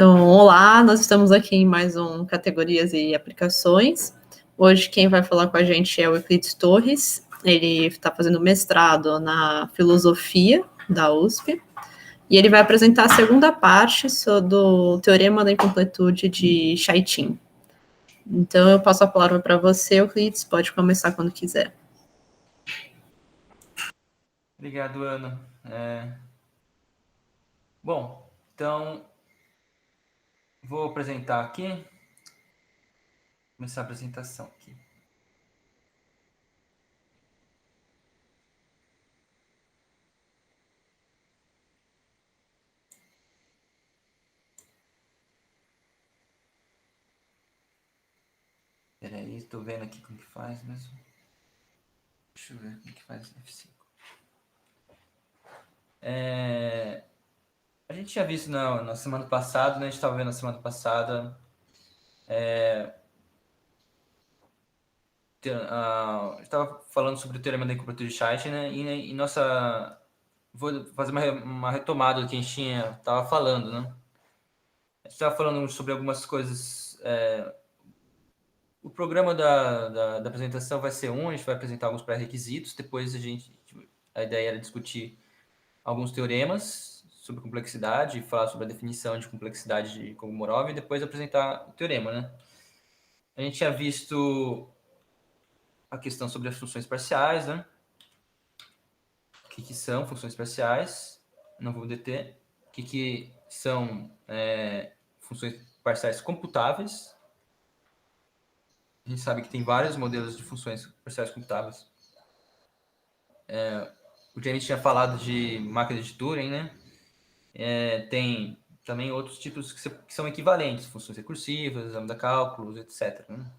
Então, olá, nós estamos aqui em mais um Categorias e Aplicações. Hoje quem vai falar com a gente é o Euclides Torres. Ele está fazendo mestrado na Filosofia da USP e ele vai apresentar a segunda parte do Teorema da Incompletude de Chaitin. Então, eu passo a palavra para você, Euclides, pode começar quando quiser. Obrigado, Ana. Bom, então, vou apresentar aqui. Começar a apresentação aqui. Peraí, estou vendo aqui como que faz mesmo. Deixa eu ver como que faz F5. A gente tinha visto na semana passada, né? A gente estava vendo na semana passada estava falando sobre o Teorema da Incompletude de Chaitin, né? E nossa... Vou fazer uma retomada do que a gente estava falando, né? A gente estava falando sobre algumas coisas... O programa da apresentação vai ser a gente vai apresentar alguns pré-requisitos, depois a ideia era discutir alguns teoremas sobre complexidade, falar sobre a definição de complexidade de Kolmogorov e depois apresentar o teorema, né? A gente tinha visto a questão sobre as funções parciais, né? O que são funções parciais? Não vou deter. O que são funções parciais computáveis? A gente sabe que tem vários modelos de funções parciais computáveis. O James tinha falado de máquina de Turing, né? Tem também outros tipos que são equivalentes, funções recursivas, lambda cálculos, etc. Né?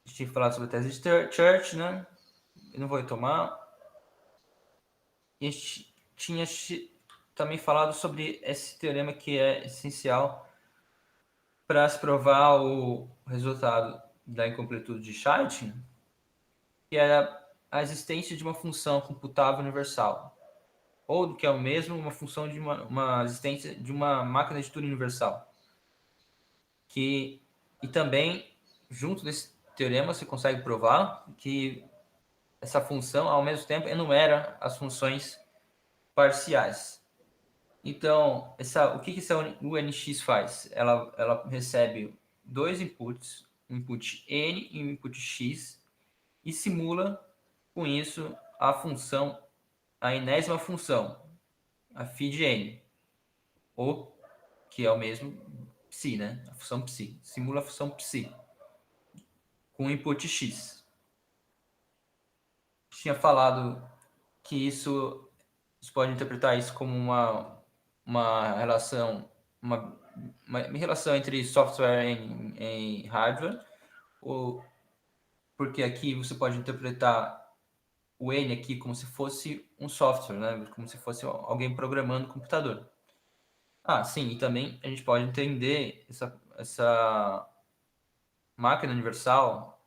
A gente tinha falado sobre a tese de Church, né? Eu não vou retomar. E a gente tinha também falado sobre esse teorema que é essencial para se provar o resultado da incompletude de Chaitin, que era a existência de uma função computável universal, ou do que é o mesmo, uma função de uma existência de uma máquina de Turing universal. E também, junto desse teorema, você consegue provar que essa função, ao mesmo tempo, enumera as funções parciais. Então, o que essa UNX faz? Ela recebe dois inputs, um input N e um input X, e simula, com isso, a enésima função, a phi de N, ou que é o mesmo psi, né? A função psi. Simula a função psi com input X. Tinha falado que você pode interpretar isso como uma relação, uma relação entre software e hardware, porque aqui você pode interpretar o N aqui como se fosse um software, né? Como se fosse alguém programando o computador. Sim, e também a gente pode entender essa máquina universal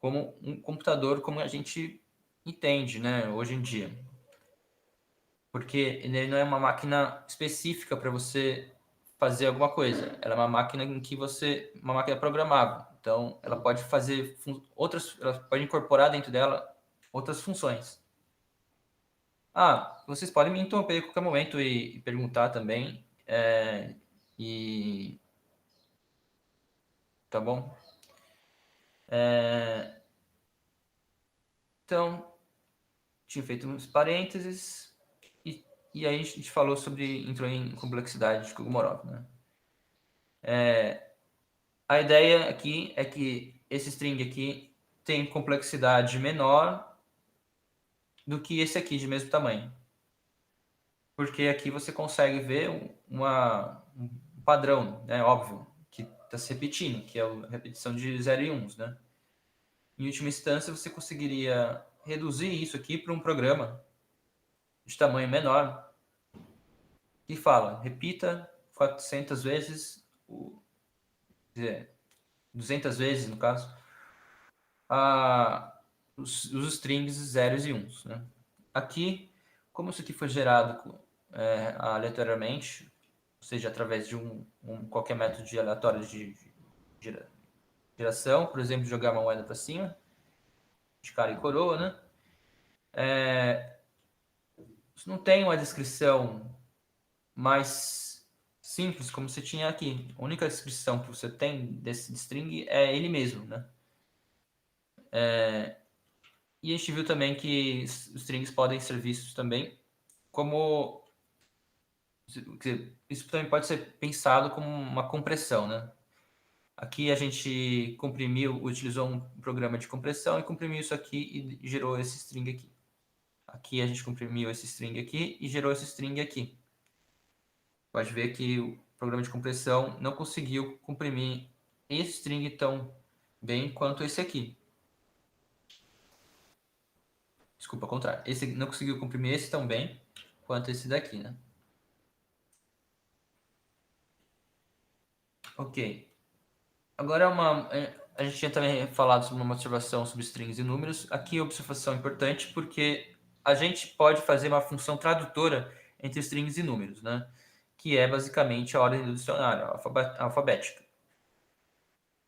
como um computador como a gente entende, né, hoje em dia. Porque ele não é uma máquina específica para você fazer alguma coisa. Ela é uma máquina uma máquina programável. Então, ela pode fazer ela pode incorporar dentro dela outras funções. Vocês podem me interromper a qualquer momento e perguntar também. Tá bom? Então, tinha feito uns parênteses e aí a gente entrou em complexidade de Kolmogorov, né? A ideia aqui é que esse string aqui tem complexidade menor do que esse aqui de mesmo tamanho. Porque aqui você consegue ver um padrão, né, óbvio, que está se repetindo, que é a repetição de 0 e 1, né? Em última instância, você conseguiria reduzir isso aqui para um programa de tamanho menor que fala, repita 400 vezes, 200 vezes, no caso, os strings 0 e 1. Né? Aqui, como isso aqui foi gerado aleatoriamente, seja através de qualquer método de aleatório de geração, por exemplo, jogar uma moeda para cima, de cara e coroa, né? Isso não tem uma descrição mais simples como você tinha aqui. A única descrição que você tem desse string é ele mesmo, né? E a gente viu também que os strings podem ser vistos também como... Isso também pode ser pensado como uma compressão, né? Aqui a gente utilizou um programa de compressão e comprimiu isso aqui e gerou esse string aqui. Aqui a gente comprimiu esse string aqui e gerou esse string aqui. Pode ver que o programa de compressão não conseguiu comprimir esse string tão bem quanto esse aqui. Desculpa, ao contrário. Esse não conseguiu comprimir esse tão bem quanto esse daqui, né? Ok. Agora a gente tinha também falado sobre uma observação sobre strings e números. Aqui a observação é importante porque a gente pode fazer uma função tradutora entre strings e números, né? Que é basicamente a ordem do dicionário, alfabética.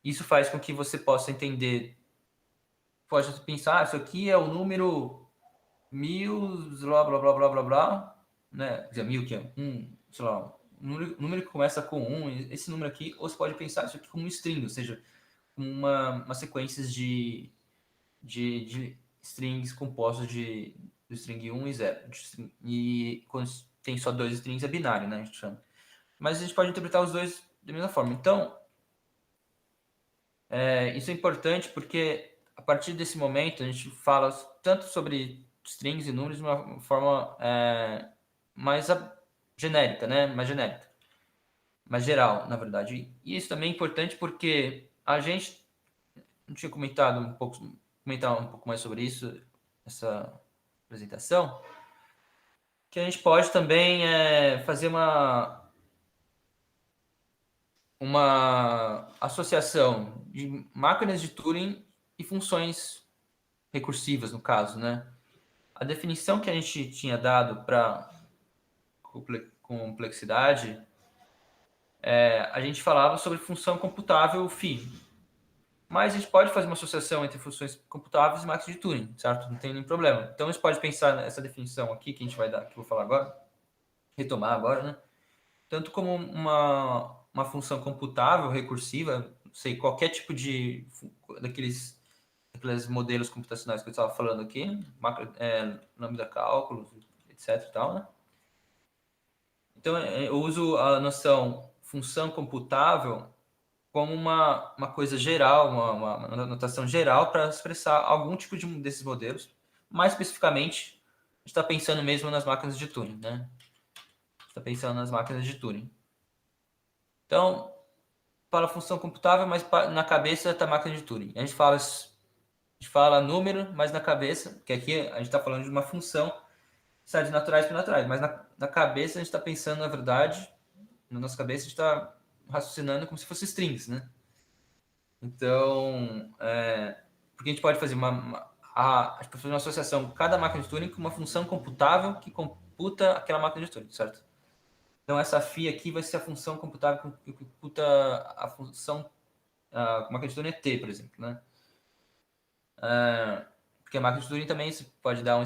Isso faz com que você possa entender, pode pensar, isso aqui é o número 1000, blá, blá, blá, blá, blá, blá, né? Quer dizer, 1000 que é sei lá, número que começa com 1, esse número aqui, ou você pode pensar isso aqui como um string, ou seja, uma sequência de strings compostos do string 1 e 0. E quando tem só dois strings é binário, né? A gente chama. Mas a gente pode interpretar os dois da mesma forma. Então, isso é importante porque a partir desse momento a gente fala tanto sobre strings e números de uma forma mais genérica, né? Mais genérica. Mais geral, na verdade. E isso também é importante porque a gente não tinha comentar um pouco mais sobre isso, essa apresentação, que a gente pode também fazer uma associação de máquinas de Turing e funções recursivas, no caso, né? A definição que a gente tinha dado para complexidade, a gente falava sobre função computável φ. Mas a gente pode fazer uma associação entre funções computáveis e máquinas de Turing, certo? Não tem nenhum problema. Então a gente pode pensar nessa definição aqui que a gente vai dar, que eu vou falar agora, retomar agora, né? Tanto como uma função computável, recursiva, não sei, qualquer tipo daqueles modelos computacionais que eu estava falando aqui, lambda cálculos, etc. e tal, né? Então eu uso a noção função computável como uma coisa geral, uma notação geral para expressar algum tipo desses modelos. Mais especificamente, a gente está pensando mesmo nas máquinas de Turing, né? Está pensando nas máquinas de Turing. Então, fala função computável, mas na cabeça está a máquina de Turing. A gente fala número, mas na cabeça, que aqui a gente está falando de uma função sai de naturais para naturais, mas na cabeça a gente está pensando, na verdade, na nossa cabeça a gente está raciocinando como se fosse strings, né? Então, porque a gente pode fazer a gente pode fazer uma associação de cada máquina de Turing com uma função computável que computa aquela máquina de Turing, certo? Então, essa φ aqui vai ser a função computável que computa a função, a máquina de Turing é t, por exemplo, né? Porque a máquina de Turing também você pode dar um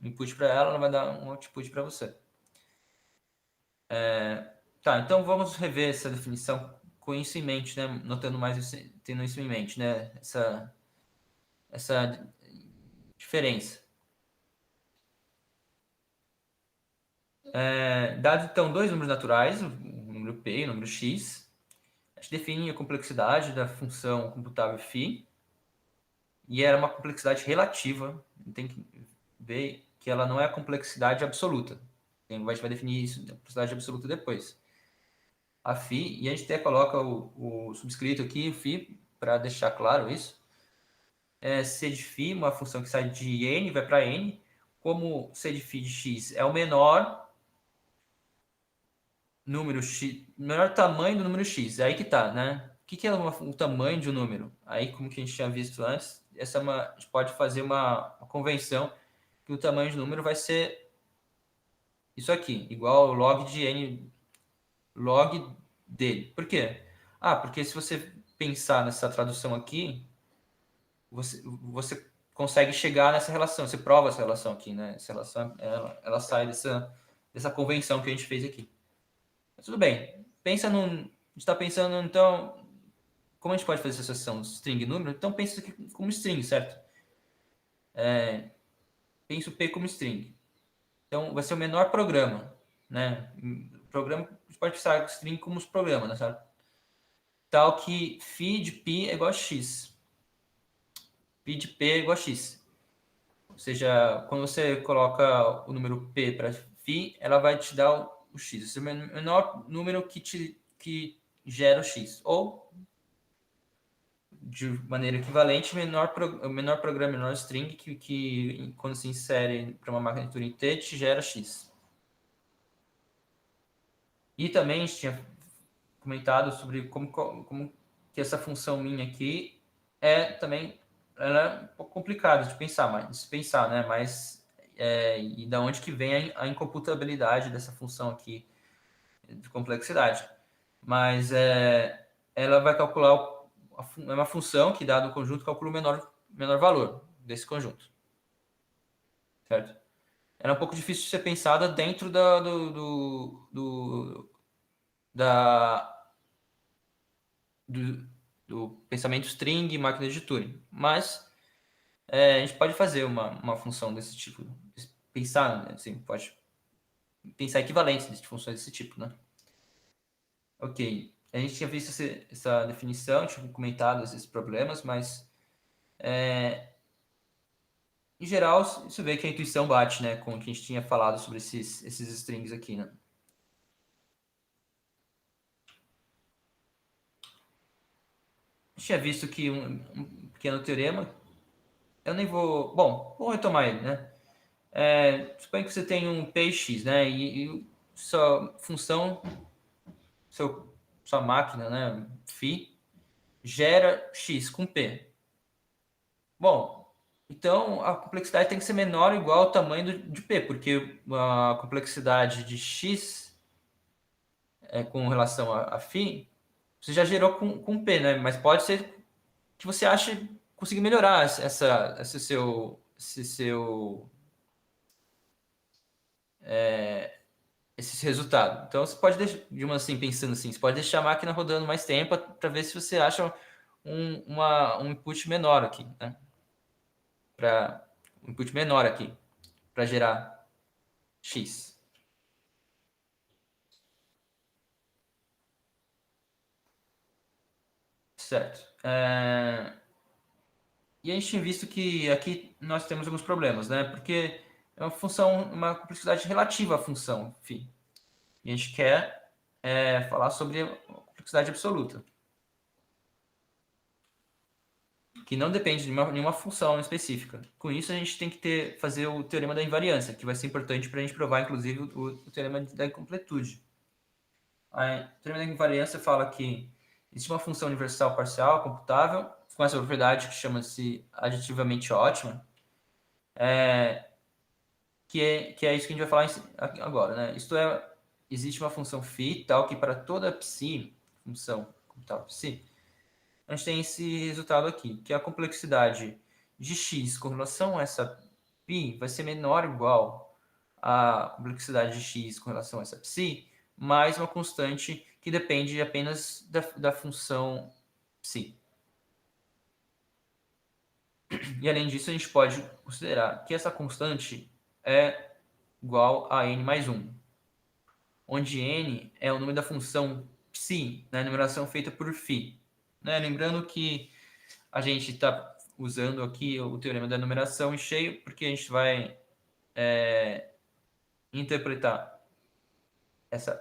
input para ela vai dar um output para você. Tá, então vamos rever essa definição com isso em mente, né? Tendo isso em mente, né? Essa diferença. Dado então dois números naturais, o número p e o número x, a gente define a complexidade da função computável φ, e era uma complexidade relativa. Tem que ver que ela não é a complexidade absoluta. A gente vai definir isso, a complexidade absoluta depois. A φ, e a gente até coloca o subscrito aqui, φ, para deixar claro isso. C de φ, uma função que sai de n, vai para n. Como C de φ de x é o menor número x, menor tamanho do número x, é aí que tá, né? O que é o tamanho de um número? Aí, como que a gente tinha visto antes, a gente pode fazer uma convenção que o tamanho de número vai ser isso aqui, igual ao log de n log dele. Por quê? Porque se você pensar nessa tradução aqui, você consegue chegar nessa relação, você prova essa relação aqui, né? Essa relação, ela sai dessa convenção que a gente fez aqui. Mas tudo bem. A gente está pensando, então, como a gente pode fazer essa associação string número? Então, pensa aqui como string, certo? Pensa o P como string. Então, vai ser o menor programa, né? Programa, a gente pode pensar string como os programas, né, certo? Tal que phi de π é igual a x. Π de p é igual a x. Ou seja, quando você coloca o número p para phi, ela vai te dar o x. Esse é o menor número que gera o x. Ou, de maneira equivalente, o menor programa, menor string, que quando se insere para uma máquina de Turing T, te gera x. E também a gente tinha comentado sobre como que essa função minha aqui também ela é um pouco complicada de pensar, né? Mas e da onde que vem a incomputabilidade dessa função aqui de complexidade? Mas ela vai calcular é uma função que, dado o conjunto, calcula o menor valor desse conjunto, certo? Era um pouco difícil de ser pensada dentro da do pensamento string, máquina de Turing. Mas a gente pode fazer uma função desse tipo. Pensar, né? Assim, pode pensar equivalentes de funções desse tipo, né? Ok. A gente tinha visto essa definição, tinha comentado esses problemas, mas em geral, você vê que a intuição bate, né, com o que a gente tinha falado sobre esses strings aqui, né? A gente tinha visto que um pequeno teorema, eu nem vou... Bom, vou retomar ele, né? Suponha que você tem um p e x, né? E sua função, sua máquina, né? Φ, gera x com p. Bom, então a complexidade tem que ser menor ou igual ao tamanho de p, porque a complexidade de x com relação a φ, você já gerou com p, né? Mas pode ser que você ache conseguir melhorar esse resultado. Então você pode deixar, assim, pensando assim, você pode deixar a máquina rodando mais tempo para ver se você acha um input menor aqui, né? Um input menor aqui para gerar x. Certo. E a gente tem visto que aqui nós temos alguns problemas, né? Porque é uma complexidade relativa à função φ. E a gente quer falar sobre a complexidade absoluta, que não depende de nenhuma função específica. Com isso, a gente tem que fazer o teorema da invariância, que vai ser importante para a gente provar, inclusive, o teorema da incompletude. O teorema da invariância fala que existe uma função universal parcial computável com essa propriedade que chama-se aditivamente ótima, que é isso que a gente vai falar agora, né? Isto é, existe uma função φ tal que para toda psi, função computável psi, a gente tem esse resultado aqui, que a complexidade de x com relação a essa π vai ser menor ou igual à complexidade de x com relação a essa psi, mais uma constante que depende apenas da função psi. E além disso, a gente pode considerar que essa constante é igual a n mais 1, onde n é o número da função psi, na numeração feita por φ. Né? Lembrando que a gente está usando aqui o teorema da numeração em cheio, porque a gente vai interpretar essa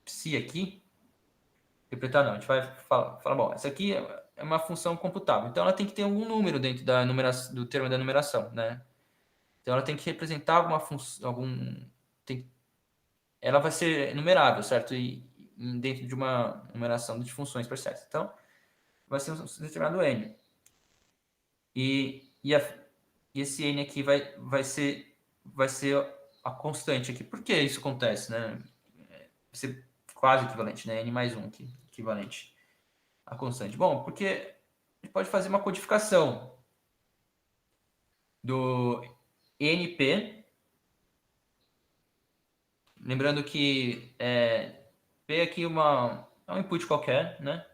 psi aqui. Interpretar não, a gente vai falar bom, essa aqui é uma função computável, então ela tem que ter algum número dentro do teorema da numeração, né? Então ela tem que representar alguma função, ela vai ser numerável, certo? E dentro de uma numeração de funções parciais. Então, vai ser um determinado n. E esse n aqui vai ser a constante aqui. Por que isso acontece, né? Você quase equivalente, né? N mais 1 aqui, equivalente à constante. Bom, porque a gente pode fazer uma codificação do NP, lembrando que P aqui é um input qualquer, né?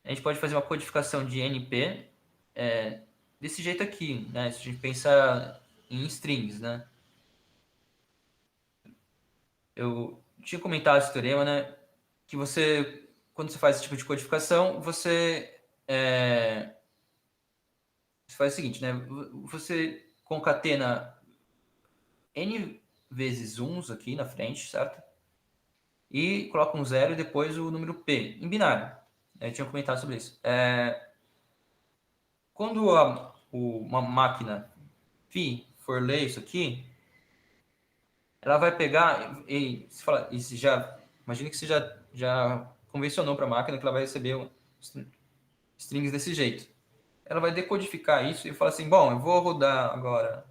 A gente pode fazer uma codificação de NP desse jeito aqui, né? Se a gente pensa em strings, né? Eu tinha comentado esse teorema, né? Que você, quando você faz esse tipo de codificação, você faz o seguinte, né? Você concatena n vezes uns aqui na frente, certo? E coloca um zero e depois o número p, em binário. Eu tinha comentado sobre isso. Quando uma máquina phi for ler isso aqui, ela vai pegar imagina que você já convencionou para a máquina que ela vai receber strings desse jeito. Ela vai decodificar isso e falar assim, bom, eu vou rodar agora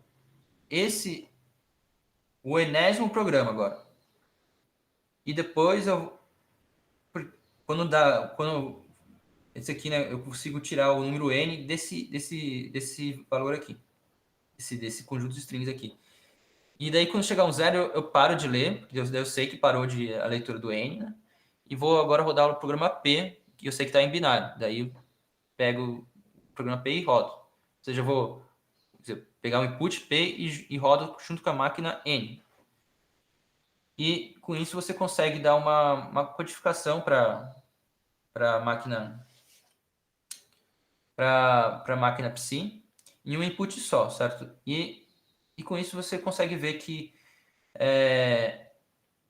o enésimo programa agora. E depois quando esse aqui, né, eu consigo tirar o número n desse valor aqui, desse conjunto de strings aqui. E daí quando chegar um zero eu paro de ler, porque eu sei que parou a leitura do n, né? E vou agora rodar o programa P, que eu sei que está em binário. Daí eu pego o programa P e rodo. Ou seja, eu vou pegar o input P e rodo junto com a máquina N. E com isso você consegue dar uma codificação para a máquina Psi em um input só, certo? E com isso você consegue ver que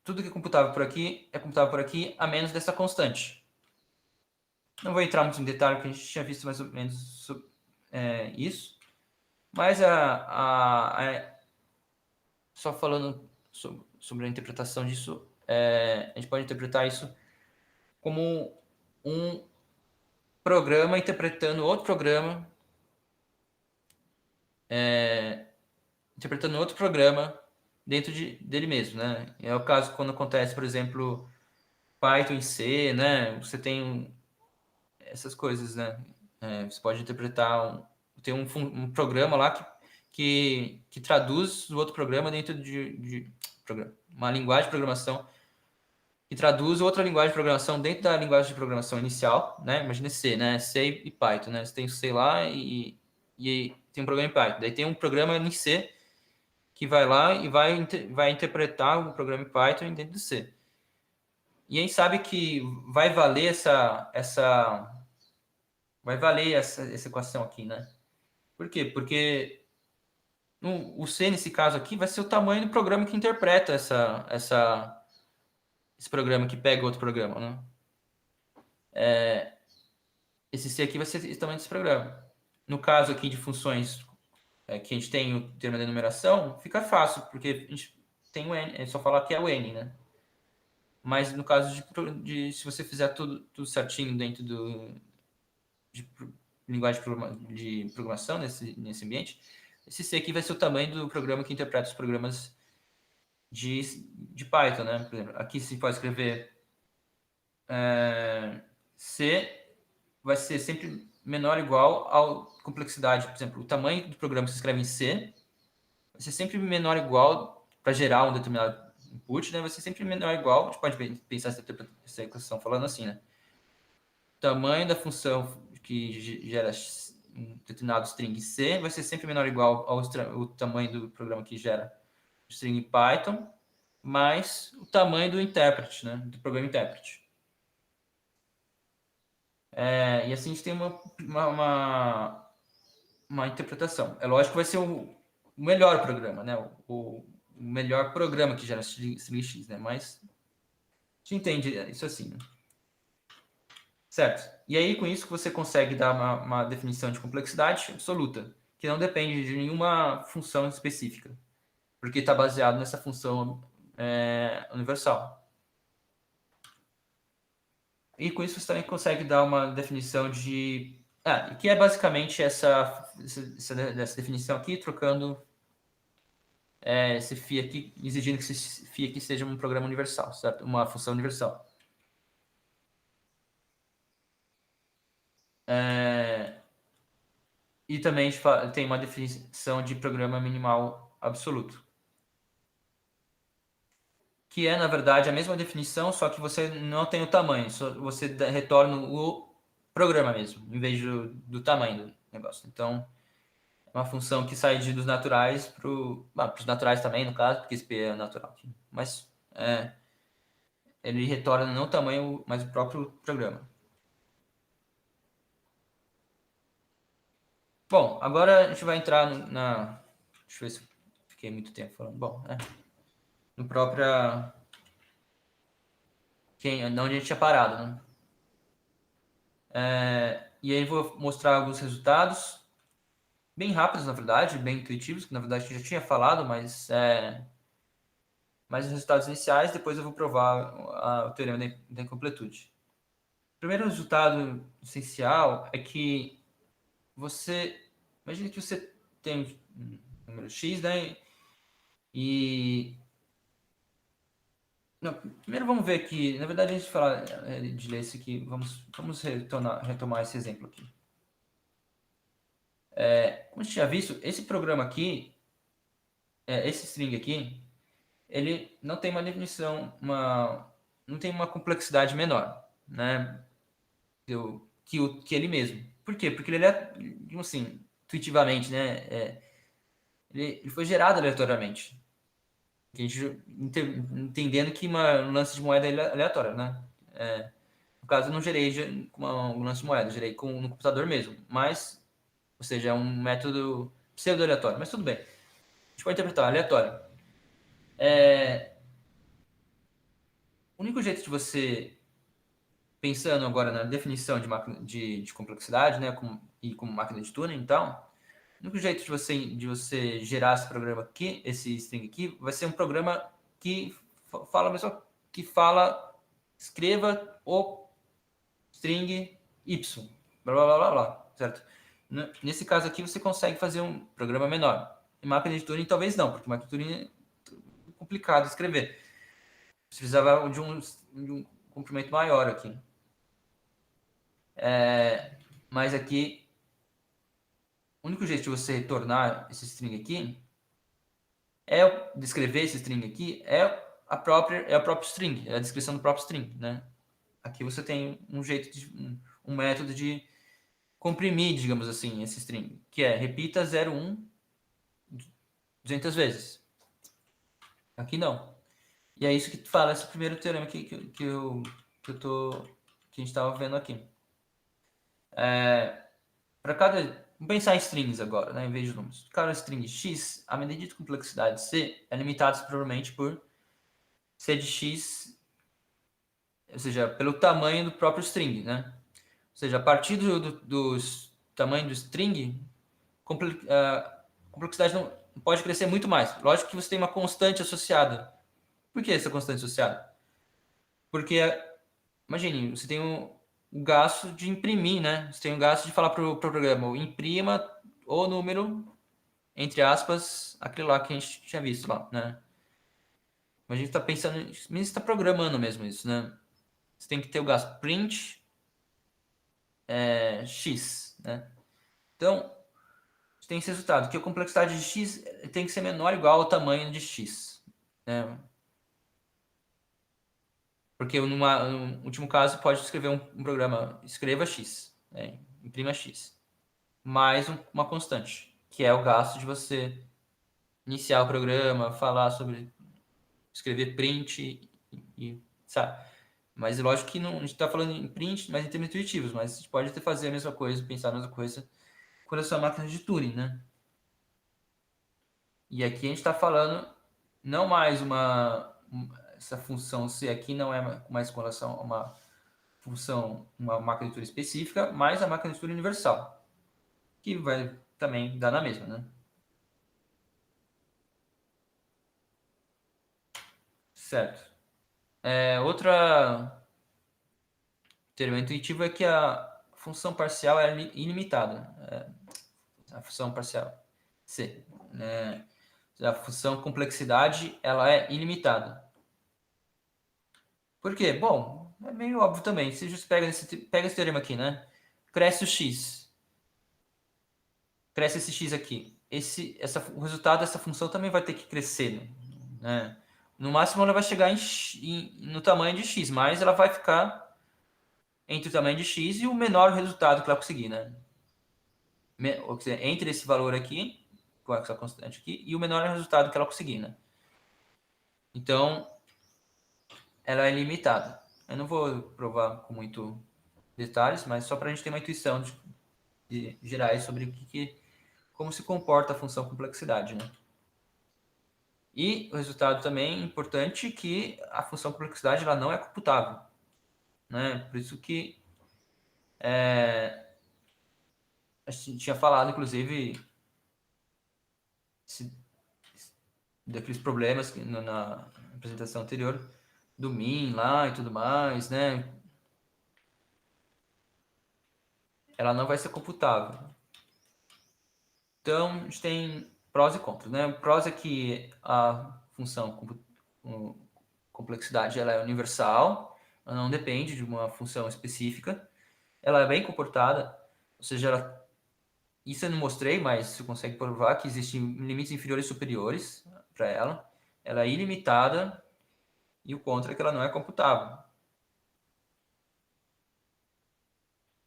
tudo que é computável por aqui a menos dessa constante. Não vou entrar muito em detalhe, porque a gente tinha visto mais ou menos isso. Mas só falando sobre a interpretação disso, a gente pode interpretar isso como um programa interpretando outro programa, dentro dele mesmo, né? É o caso quando acontece, por exemplo, Python em C, né? Você tem essas coisas, né? Você pode interpretar tem um programa lá que traduz o outro programa dentro de uma linguagem de programação que traduz outra linguagem de programação dentro da linguagem de programação inicial, né? Imagina C, né? C e Python, né? Você tem o C lá e tem um programa em Python. Daí tem um programa em C que vai lá e vai interpretar o programa em Python dentro do C. E a gente sabe que vai valer essa equação aqui, né? Por quê? Porque o C, nesse caso aqui, vai ser o tamanho do programa que interpreta esse programa que pega outro programa, né? Esse C aqui vai ser o tamanho desse programa. No caso aqui de funções que a gente tem o termo de enumeração, fica fácil, porque a gente tem o N, é só falar que é o N, né? Mas no caso se você fizer tudo certinho dentro de linguagem de programação nesse ambiente, esse C aqui vai ser o tamanho do programa que interpreta os programas de Python, né? Por exemplo, aqui se pode escrever C vai ser sempre menor ou igual à complexidade. Por exemplo, o tamanho do programa que se escreve em C vai ser sempre menor ou igual para gerar um determinado input, né? Vai ser sempre menor ou igual. A gente pode pensar essa equação falando assim, né? O tamanho da função que gera um determinado string C vai ser sempre menor ou igual ao tamanho do programa que gera o string Python, mais o tamanho do intérprete, né? Do programa intérprete. E assim a gente tem uma interpretação. É lógico que vai ser o melhor programa, né? O melhor programa que gera string X, né? Mas a gente entende isso assim, né? Certo. E aí, com isso, que você consegue dar uma definição de complexidade absoluta, que não depende de nenhuma função específica, porque está baseado nessa função universal. E com isso você também consegue dar uma definição que é basicamente essa definição aqui, trocando esse phi aqui, exigindo que esse phi aqui seja um programa universal, certo? Uma função universal. E também tem uma definição de programa minimal absoluto, que é, na verdade, a mesma definição, só que você não tem o tamanho, só você retorna o programa mesmo, em vez do tamanho do negócio. Então, é uma função que sai dos naturais para os naturais também, no caso, porque esse P é natural. Mas ele retorna não o tamanho, mas o próprio programa. Bom, agora a gente vai entrar na... Deixa eu ver se eu fiquei muito tempo falando. Bom, no própria... Onde a gente tinha parado, né? E aí eu vou mostrar alguns resultados, bem rápidos, na verdade, bem intuitivos, que na verdade eu já tinha falado, mas os resultados iniciais, depois eu vou provar o teorema da incompletude. O primeiro resultado essencial é que imagine que você tem um número X, né? E não, primeiro vamos ver aqui, na verdade, antes de falar de ler isso aqui, vamos retomar esse exemplo aqui. Como a gente tinha visto, esse programa aqui, esse string aqui, ele não tem uma definição, não tem uma complexidade menor, né? Que ele mesmo. Por quê? Porque ele é, assim, intuitivamente, né? Ele foi gerado aleatoriamente. A gente entendendo que um lance de moeda é aleatório, né? No caso, eu não gerei com um lance de moeda, gerei no computador mesmo. Mas, ou seja, é um método pseudo-aleatório. Mas tudo bem. A gente pode interpretar aleatório. O único jeito de você, pensando agora na definição de máquina de complexidade, né? E como máquina de Turing, então, o único jeito de você gerar esse programa aqui, esse string aqui, vai ser um programa que escreva o string y, blá blá blá blá, blá, certo? Nesse caso aqui você consegue fazer um programa menor. Em máquina de Turing talvez não, porque máquina de Turing é complicado de escrever. Você precisava de um comprimento maior aqui. Mas aqui, o único jeito de você retornar esse string aqui descrever esse string aqui é o próprio string, é a descrição do próprio string, né? Aqui você tem um jeito um método de comprimir, digamos assim, esse string, que repita 01 200 vezes. Aqui não. E é isso que fala esse primeiro teorema que a gente estava vendo aqui. Vamos pensar em strings agora, né, em vez de números. Cada string x, a medida de complexidade c é limitada provavelmente por c de x, ou seja, pelo tamanho do próprio string, né? Ou seja, a partir do tamanho do string, a complexidade não pode crescer muito mais. Lógico que você tem uma constante associada. Por que essa constante associada? Porque, imagine, você tem o gasto de imprimir, né? Você tem o gasto de falar para o programa, imprima o número, entre aspas, aquele lá que a gente tinha visto lá, né? Mas a gente está pensando, você está programando mesmo isso, né? Você tem que ter o gasto print x, né? Então, você tem esse resultado, que a complexidade de x tem que ser menor ou igual ao tamanho de x, né? Porque no último caso, pode escrever um programa, escreva x, né? Imprima x, mais uma constante, que é o gasto de você iniciar o programa, falar sobre escrever print sabe? Mas lógico que não, a gente está falando em print, mas em termos intuitivos, mas a gente pode até fazer a mesma coisa, pensar a mesma coisa com a sua máquina de Turing, né? E aqui a gente está falando não mais essa função C aqui não é mais com relação a uma função, uma máquina de Turing específica, mas a máquina de Turing universal, que vai também dar na mesma, né? Certo. Outra termo intuitivo é que a função parcial é ilimitada. A função parcial C. A função complexidade ela é ilimitada. Por quê? Bom, é meio óbvio também. Se você pega esse teorema aqui, né? cresce o x. Cresce esse x aqui. O resultado dessa função também vai ter que crescer, né? No máximo ela vai chegar no tamanho de x, mas ela vai ficar entre o tamanho de x e o menor resultado que ela conseguir, né? Ou seja, entre esse valor aqui, com essa constante aqui, e o menor resultado que ela conseguir, né? Então, ela é limitada. Eu não vou provar com muito detalhes, mas só para a gente ter uma intuição de gerais sobre como se comporta a função complexidade, né? E o resultado também importante que a função complexidade ela não é computável, né? Por isso que a gente tinha falado, inclusive, daqueles problemas na apresentação anterior do min lá e tudo mais, né? Ela não vai ser computável. Então, a gente tem prós e contras, né? O prós é que a função complexidade ela é universal, ela não depende de uma função específica, ela é bem comportada, ou seja, isso eu não mostrei, mas você consegue provar que existem limites inferiores e superiores para ela. Ela é ilimitada e o contra é que ela não é computável.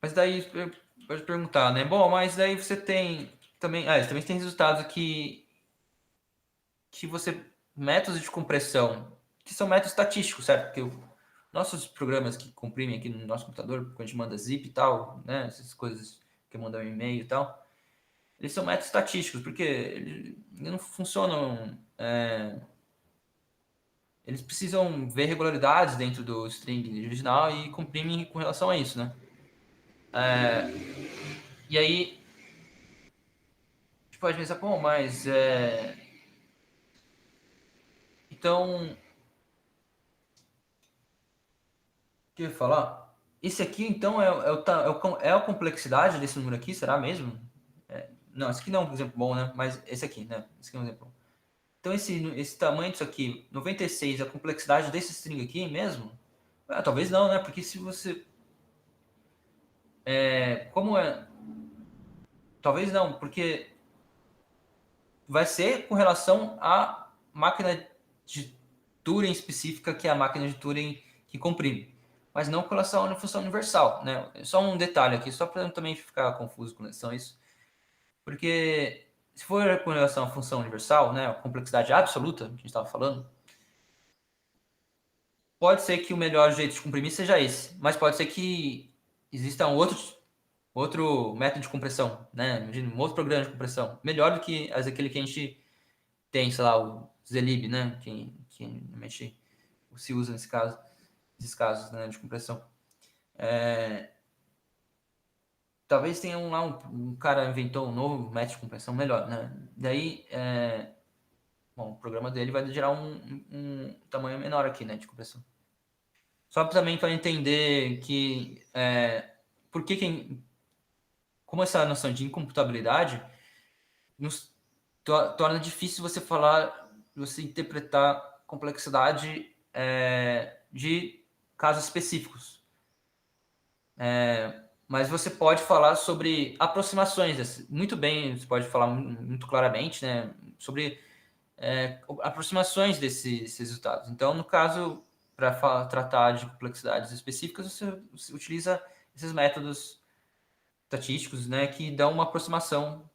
Mas daí pode perguntar, né? Bom, mas daí você tem também, você também tem resultados que você métodos de compressão que são métodos estatísticos, certo? Porque nossos programas que comprimem aqui no nosso computador, quando a gente manda zip e tal, né? Essas coisas que mandam um e-mail e tal, eles são métodos estatísticos, porque eles não funcionam. Eles precisam ver regularidades dentro do string original e comprimem com relação a isso, né? E aí, a gente pode pensar, bom, mas então, o que eu ia falar? Esse aqui, então, é a complexidade desse número aqui, será mesmo? Não, esse aqui não é um exemplo bom, né? Mas esse aqui, né? Esse aqui é um exemplo bom. Então, esse tamanho disso aqui, 96, a complexidade desse string aqui mesmo? Talvez não, né? Porque se você... como é... Talvez não, porque vai ser com relação à máquina de Turing específica, que é a máquina de Turing que comprime, mas não com relação à função universal, né? Só um detalhe aqui, só para também ficar confuso com relação a isso, porque se for com relação à função universal, né, a complexidade absoluta que a gente estava falando, pode ser que o melhor jeito de comprimir seja esse, mas pode ser que exista outro método de compressão, né? Imagina, um outro programa de compressão, melhor do que aquele que a gente tem, sei lá, o Zlib, né? Que normalmente se usa nesses casos, né, de compressão. Talvez tenha um cara inventou um novo método de compressão melhor, né? Daí, bom, o programa dele vai gerar um tamanho menor aqui, né, de compressão. Só também para entender que por que como essa noção de incomputabilidade nos torna difícil você interpretar complexidade de casos específicos. Mas você pode falar sobre aproximações, muito bem, você pode falar muito claramente, né, sobre aproximações desses resultados. Então, no caso, para tratar de complexidades específicas, você utiliza esses métodos estatísticos, né, que dão uma aproximação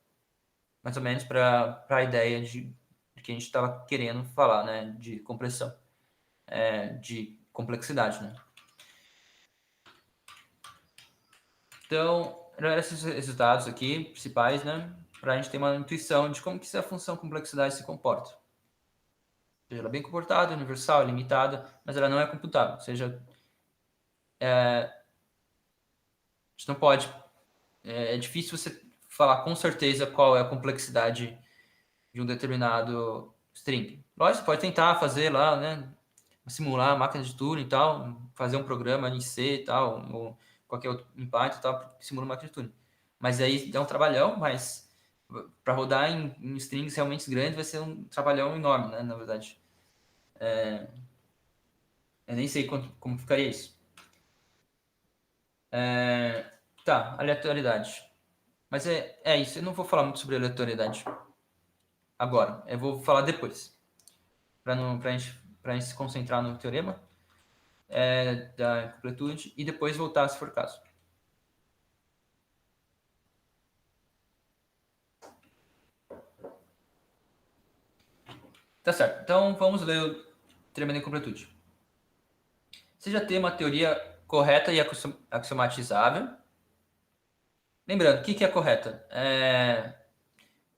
mais ou menos para a ideia de que a gente estava querendo falar, né, de compressão, de complexidade, né. Então, eram esses resultados aqui principais, né, para a gente ter uma intuição de como que essa função complexidade se comporta. Ou seja, ela é bem comportada, universal, limitada, mas ela não é computável. Ou seja, a gente não pode... É difícil você falar com certeza qual é a complexidade de um determinado string. Lógico, você pode tentar fazer lá, né, simular a máquina de Turing e tal, fazer um programa em C e tal, ou qualquer outro em Python e tal, que simula a máquina de Turing. Mas aí dá um trabalhão, mas para rodar em strings realmente grandes vai ser um trabalhão enorme, né, na verdade. Eu nem sei como ficaria isso. Tá, aleatoriedade. Mas é isso, eu não vou falar muito sobre aleatoriedade agora. Eu vou falar depois. Pra gente se concentrar no teorema da incompletude e depois voltar se for o caso. Tá certo. Então vamos ler o teorema da incompletude. Você já tem uma teoria correta e axiomatizável. Lembrando, o que é correta?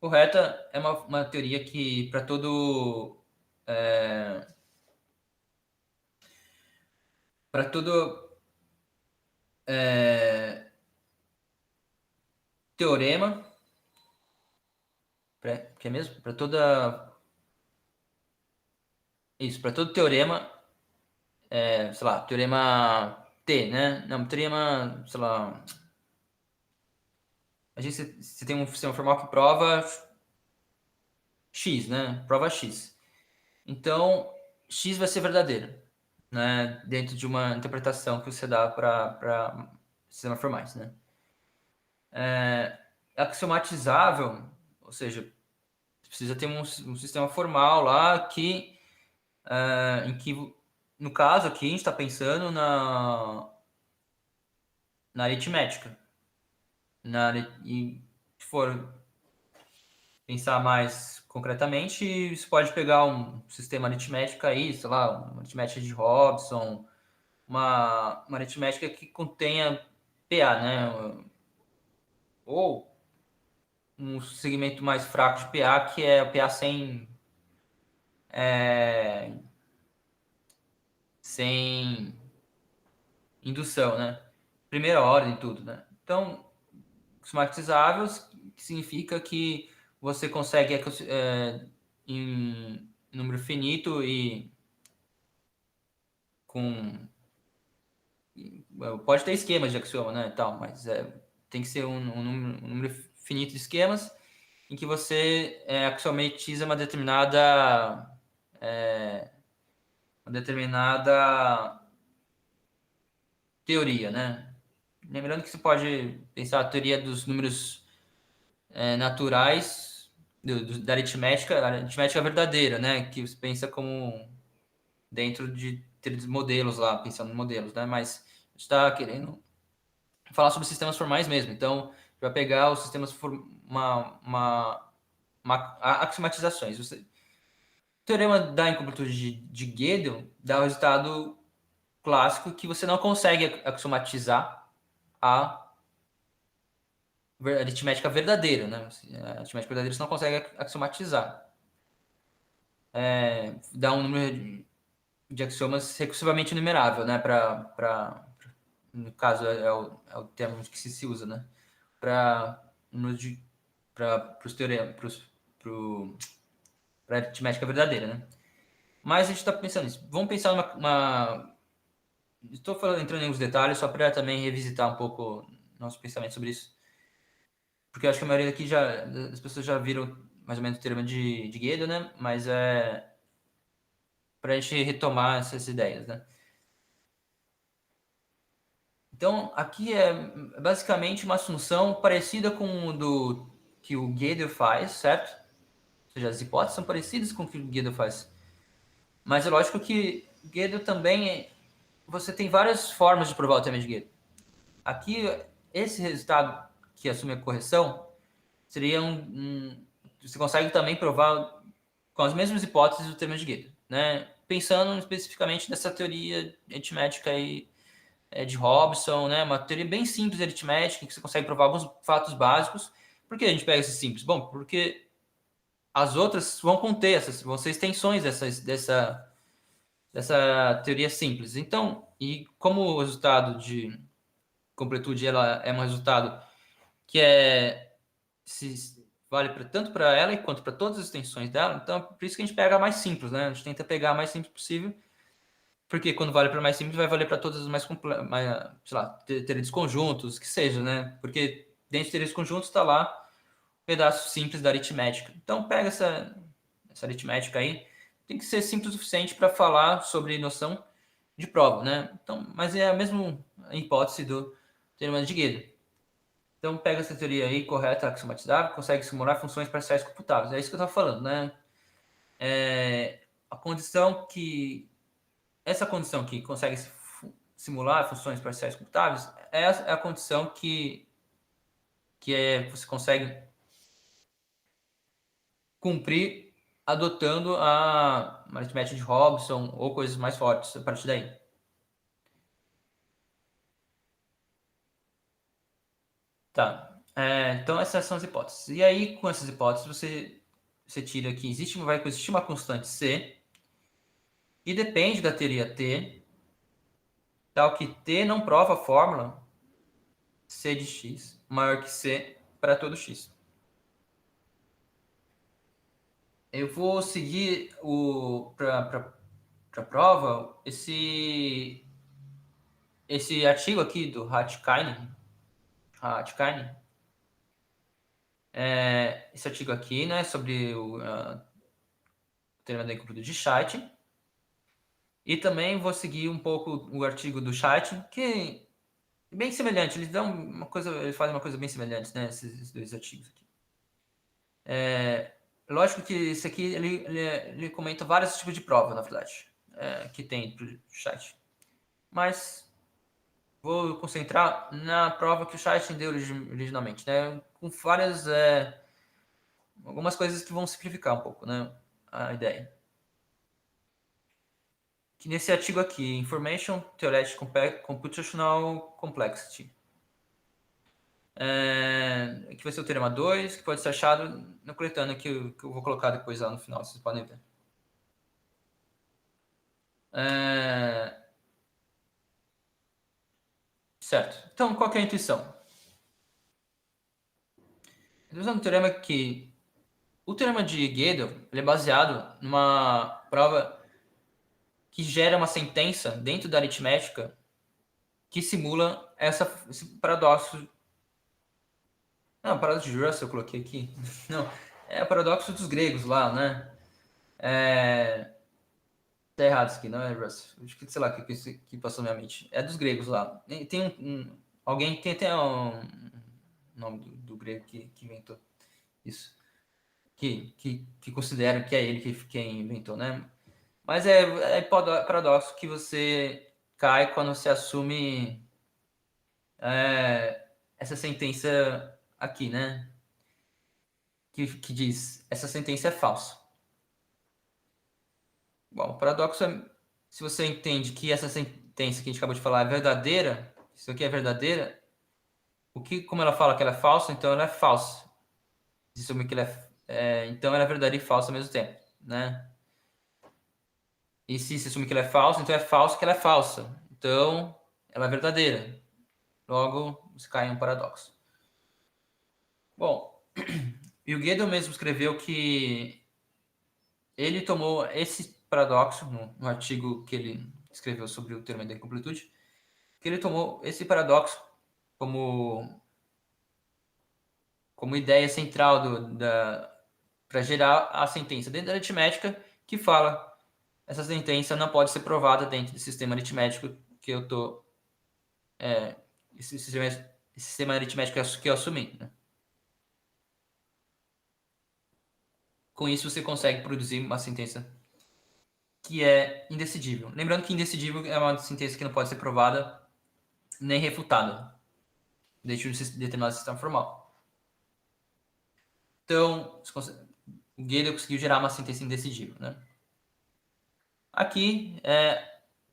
Correta é uma teoria que para todo para todo teorema, que é mesmo? Para todo teorema, sei lá, teorema T, né? Não, teorema, sei lá, a gente você tem um sistema formal que prova X, né? Prova X. Então, X vai ser verdadeiro, né? Dentro de uma interpretação que você dá para sistemas formais, né? Axiomatizável, ou seja, precisa ter um sistema formal lá em que, no caso aqui, a gente está pensando na aritmética. E se for pensar mais concretamente, você pode pegar um sistema aritmético aí, sei lá, uma aritmética de Robson, uma aritmética que contenha PA, né? Ou um segmento mais fraco de PA, que é o PA sem indução, né? Primeira ordem e tudo, né? Então, somatizáveis significa que você consegue em número finito e com pode ter esquemas de axioma, né, tal, mas tem que ser um número finito de esquemas em que você axiomatiza uma determinada teoria, né? Lembrando que você pode pensar a teoria dos números naturais da aritmética, a aritmética verdadeira, né? Que você pensa como dentro de ter modelos lá, pensando em modelos, né? Mas a gente está querendo falar sobre sistemas formais mesmo. Então, vai pegar os sistemas axiomatizações. O teorema da incompletude de Gödel dá o resultado clássico que você não consegue axiomatizar a aritmética verdadeira, né? A aritmética verdadeira você não consegue axiomatizar. Dá um número de axiomas recursivamente numerável, né? No caso, é o termo que se usa, né? Para os teoremas, para aritmética verdadeira, né? Mas a gente está pensando nisso. Vamos pensar estou entrando em alguns detalhes só para também revisitar um pouco nosso pensamento sobre isso. Porque eu acho que a maioria aqui as pessoas já viram mais ou menos o termo de Gödel, né? Mas para a gente retomar essas ideias, né? Então, aqui é basicamente uma assunção parecida com o que o Gödel faz, certo? Ou seja, as hipóteses são parecidas com o que o Gödel faz. Mas é lógico que Gödel também você tem várias formas de provar o teorema de Gödel. Aqui, esse resultado que assume a correção seria você consegue também provar com as mesmas hipóteses do teorema de Gödel, né? Pensando especificamente nessa teoria aritmética aí, de Robson, né? Uma teoria bem simples de aritmética, que você consegue provar alguns fatos básicos. Por que a gente pega esse simples? Bom, porque as outras vão ser extensões dessa teoria simples. Então, e como o resultado de completude ela é um resultado que vale tanto para ela quanto para todas as extensões dela, então por isso que a gente pega a mais simples, né? A gente tenta pegar a mais simples possível, porque quando vale para mais simples vai valer para todas as mais sei lá, teoremas conjuntos, que seja, né? Porque dentro de teoremas conjuntos está lá um pedaço simples da aritmética. Então pega essa aritmética aí, tem que ser simples o suficiente para falar sobre noção de prova, né? Então, mas é a mesma hipótese do teorema de Gödel. Então, pega essa teoria aí correta, axiomatizável, consegue simular funções parciais computáveis. É isso que eu estava falando, né? A condição que... Essa condição que consegue simular funções parciais computáveis é a condição que você consegue cumprir adotando a aritmética de Robson ou coisas mais fortes a partir daí. Tá. Então essas são as hipóteses. E aí, com essas hipóteses, você tira que vai existir uma constante C e depende da teoria T, tal que T não prova a fórmula C de x maior que C para todo x. Eu vou seguir para a prova esse artigo aqui do Hartkainen. Esse artigo aqui, né, sobre o teorema da incompletude de Scheidt. E também vou seguir um pouco o artigo do Scheidt, que é bem semelhante. Eles fazem uma coisa bem semelhante, né, esses dois artigos aqui. Lógico que esse aqui ele comenta vários tipos de prova, na verdade, que tem para o Scheidt. Mas vou concentrar na prova que o Scheidt deu originalmente, né, com várias algumas coisas que vão simplificar um pouco, né, a ideia. Que nesse artigo aqui, Information Theoretic Computational Complexity, que vai ser o teorema 2, que pode ser achado no coletânea que eu vou colocar depois lá no final, vocês podem ver. Certo. Então, qual que é a intuição? A intuição do teorema é que o teorema de Gödel ele é baseado numa prova que gera uma sentença dentro da aritmética que simula esse paradoxo. Não, o paradoxo de Russell eu coloquei aqui. Não, é o paradoxo dos gregos lá, né? Tá errado isso aqui, não é Russell. Acho que, sei lá, que passou na minha mente. É dos gregos lá. Tem alguém, tem até um nome do grego que inventou isso. Que consideram que é ele quem inventou, né? Mas é paradoxo que você cai quando você assume essa sentença aqui, né? Que diz, essa sentença é falsa. Bom, o paradoxo é, se você entende que essa sentença que a gente acabou de falar é verdadeira, isso aqui é verdadeira, como ela fala que ela é falsa, então ela é falsa. Se assumir que ela então ela é verdadeira e falsa ao mesmo tempo, né? E se assumir que ela é falsa, então é falso que ela é falsa. Então, ela é verdadeira. Logo, você cai em um paradoxo. Bom, e o Gödel mesmo escreveu que ele tomou esse paradoxo no artigo que ele escreveu sobre o teorema da incompletude, que ele tomou esse paradoxo como ideia central para gerar a sentença dentro da aritmética que fala essa sentença não pode ser provada dentro do sistema aritmético que eu estou esse sistema aritmético que eu assumi, né? Com isso você consegue produzir uma sentença que é indecidível. Lembrando que indecidível é uma sentença que não pode ser provada nem refutada dentro de um determinado sistema formal. Então, o Gödel conseguiu gerar uma sentença indecidível, né? Aqui,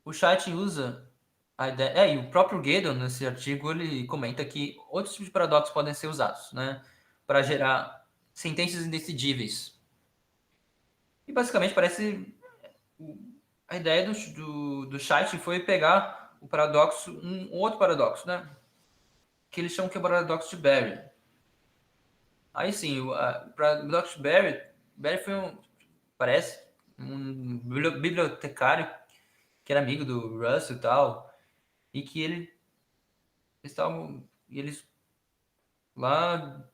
o Scheidt usa a ideia... e o próprio Gödel, nesse artigo, ele comenta que outros tipos de paradoxos podem ser usados, né? Para gerar sentenças indecidíveis. E, basicamente, parece... A ideia do Scheidt foi pegar o paradoxo, um outro paradoxo, né? Que eles chamam que é o paradoxo de Berry. Aí sim, o paradoxo de Berry foi parece um bibliotecário que era amigo do Russell e tal, e que eles lá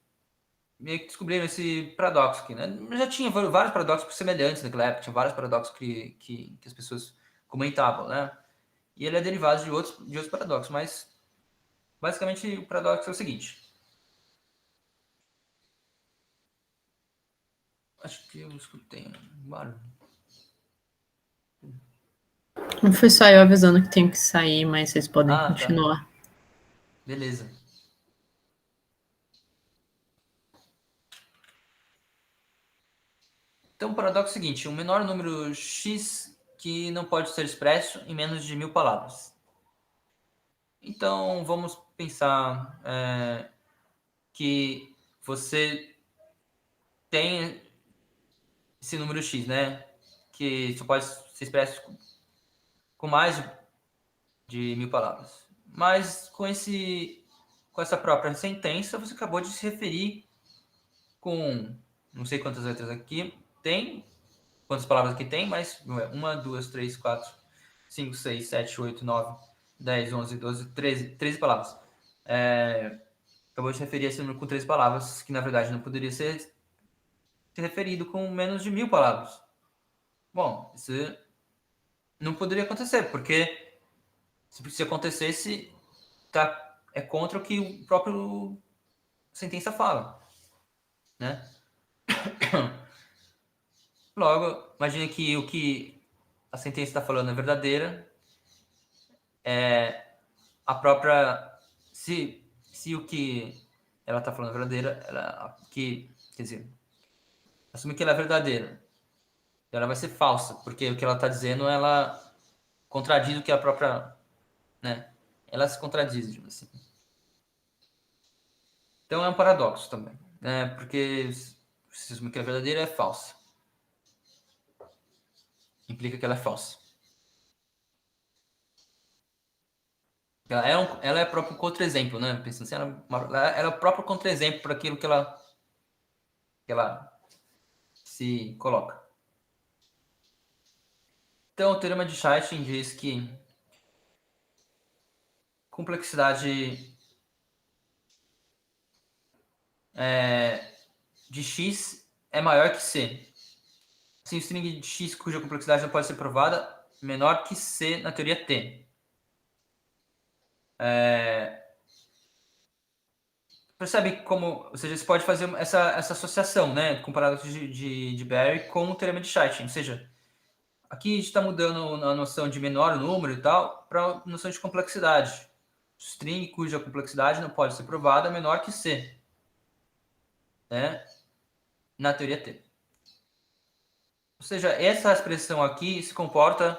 meio que descobriram esse paradoxo aqui, né? Já tinha vários paradoxos semelhantes naquela época, tinha vários paradoxos que as pessoas comentavam, né? E ele é derivado de outros paradoxos, mas basicamente o paradoxo é o seguinte: Acho que eu escutei um barulho. Não foi só eu avisando que tenho que sair, mas vocês podem continuar. Tá. Beleza. Então, o paradoxo é o seguinte: um menor número x que não pode ser expresso em menos de 1000 palavras. Então, vamos pensar que você tem esse número x, né? Que só pode ser expresso com mais de 1000 palavras. Mas com essa própria sentença, você acabou de se referir com não sei quantas letras aqui tem, quantas palavras aqui tem, mas 1, 2, 3, 4, 5, 6, 7, 8, 9, 10, 11, 12, 13 palavras. Acabou de se referir a esse número com 13 palavras, que na verdade não poderia ser referido com menos de 1000 palavras. Bom, isso não poderia acontecer, porque se acontecesse, é contra o que o próprio sentença fala, né? Logo, imagine que o que a sentença está falando é verdadeira, a própria se o que ela está falando é verdadeira, quer dizer, assume que ela é verdadeira, ela vai ser falsa, porque o que ela está dizendo, ela contradiz o que a própria, né? Ela se contradiz, digamos assim. Então é um paradoxo também, né? Porque se assume que ela é verdadeira, é falsa. Implica que ela é falsa. Ela é o próprio contra-exemplo, né? Pensando assim, ela é o próprio contra-exemplo para aquilo que ela se coloca. Então, o teorema de Schein diz que complexidade de x é maior que c. Se o string de x cuja complexidade não pode ser provada, menor que c na teoria T. Percebe como, ou seja, você pode fazer essa associação, né, com o paradoxo de Berry com o teorema de Schein. Ou seja, aqui a gente está mudando a noção de menor número e tal para a noção de complexidade. String cuja complexidade não pode ser provada menor que C, né, na teoria T. Ou seja, essa expressão aqui se comporta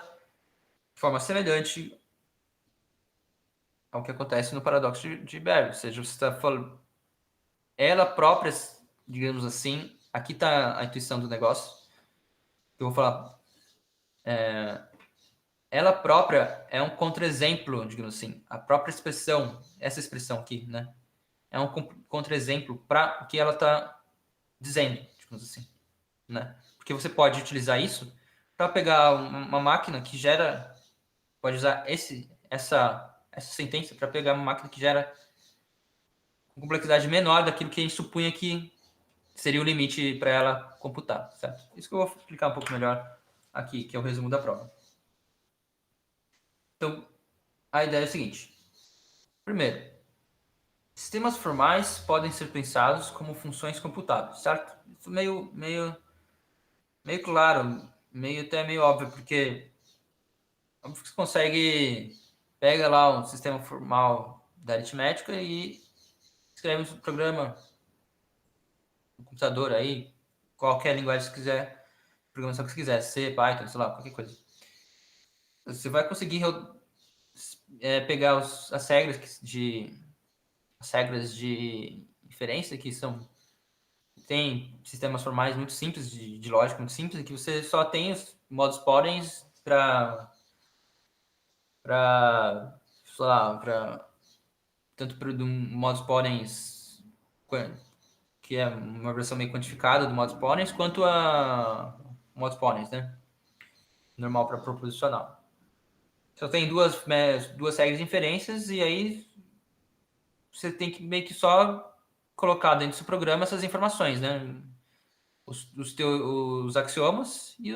de forma semelhante ao que acontece no paradoxo de Berry. Ou seja, você está falando, ela própria, digamos assim, aqui está a intuição do negócio. Eu vou falar. Ela própria é um contra-exemplo, digamos assim. A própria expressão, essa expressão aqui, né? É um contra-exemplo para o que ela está dizendo, digamos assim, né? Porque você pode utilizar isso para pegar uma máquina que gera, pode usar essa sentença para pegar uma máquina que gera com complexidade menor daquilo que a gente supunha que seria o limite para ela computar, certo? Isso que eu vou explicar um pouco melhor aqui, que é o resumo da prova. Então, a ideia é a seguinte. Primeiro, sistemas formais podem ser pensados como funções computáveis, certo? Isso meio claro, até meio óbvio, porque você consegue pega lá um sistema formal da aritmética e escreve um programa no computador aí, qualquer linguagem que você quiser, programação que você quiser, C, Python, sei lá, qualquer coisa. Você vai conseguir pegar as regras de inferência que tem sistemas formais muito simples, de lógica muito simples, que você só tem os modos porens para sei lá, tanto para um modos porens que é uma versão meio quantificada do modos porens, quanto a modos porens, né? Normal para proposicional. Só tem duas regras de inferências e aí você tem que meio que só colocar dentro do seu programa essas informações, né? Os axiomas e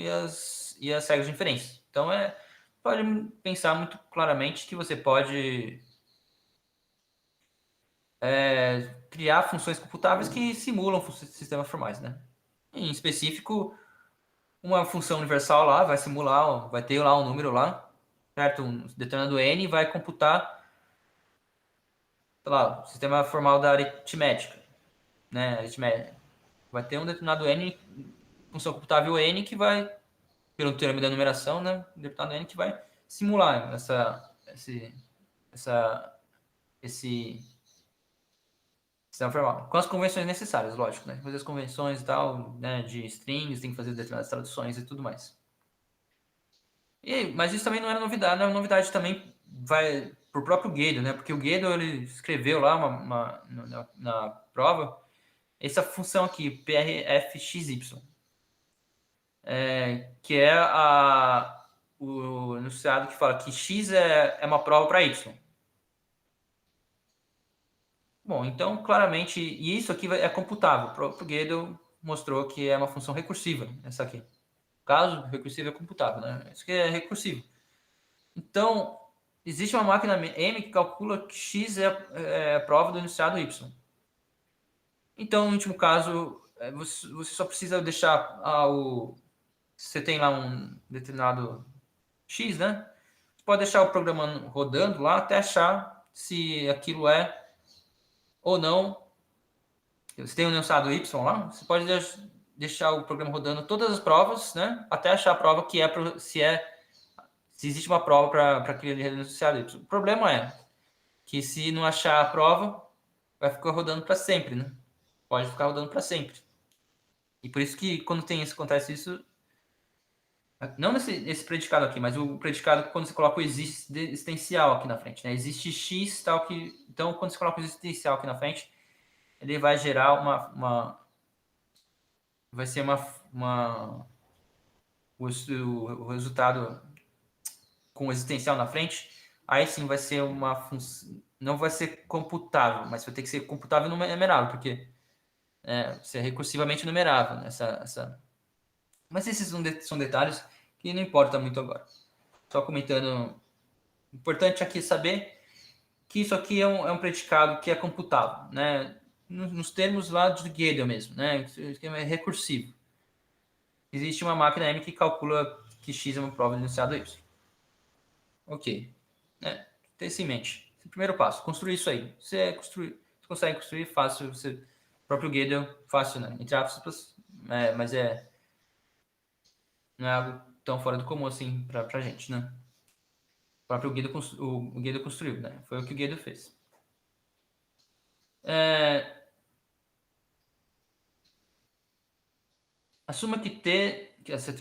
as regras de inferência. Então, pode pensar muito claramente que você pode criar funções computáveis que simulam sistemas formais, né? Em específico, uma função universal lá vai simular, vai ter lá um número lá, certo? Um determinado n vai computar, sei lá, o sistema formal da aritmética, né? Aritmética. Vai ter um determinado n, função computável n, que vai, pelo teorema da numeração, né? Um determinado n que vai simular esse sistema formal. Com as convenções necessárias, lógico, né? Tem que fazer as convenções e tal, né? De strings, tem que fazer determinadas traduções e tudo mais. Mas isso também não era novidade, não é novidade também vai pro próprio Gödel, né? Porque o Gödel ele escreveu lá na prova essa função aqui, prfxy, que é o enunciado que fala que x é uma prova para y. Bom, então claramente, e isso aqui é computável. O Gödel mostrou que é uma função recursiva, essa aqui. Caso recursivo é computável, né? Isso aqui é recursivo. Então, existe uma máquina M que calcula que x é a prova do enunciado y. Então, no último caso, você só precisa deixar você tem lá um determinado x, né? Você pode deixar o programa rodando lá até achar se aquilo é ou não. Você tem um enunciado y lá, você pode deixar o programa rodando todas as provas, né? Até achar a prova que se existe uma prova para aquele enunciado y. O problema é que se não achar a prova, vai ficar rodando para sempre, né? Pode ficar rodando para sempre. E por isso que quando acontece isso, não nesse predicado aqui, mas o predicado quando você coloca o existencial aqui na frente, né? Existe x tal que, então quando você coloca o existencial aqui na frente, ele vai gerar vai ser o resultado com o existencial na frente, aí sim vai ser uma função, não vai ser computável, mas vai ter que ser computável numerável, porque você é recursivamente numerável, né? Mas esses são detalhes que não importa muito agora. Só comentando, importante aqui saber que isso aqui é um predicado que é computável, né? Nos termos lá de Gödel mesmo, né? Isso é recursivo. Existe uma máquina M que calcula que x é uma prova de enunciado y. Ok. Né? Ter isso em mente. Primeiro passo, construir isso aí. Você consegue construir fácil, o próprio Gödel, fácil, né? Entre aspas, mas não é algo tão fora do comum assim pra gente, né? O próprio o Gödel construiu, né? Foi o que o Gödel fez. Assuma que essa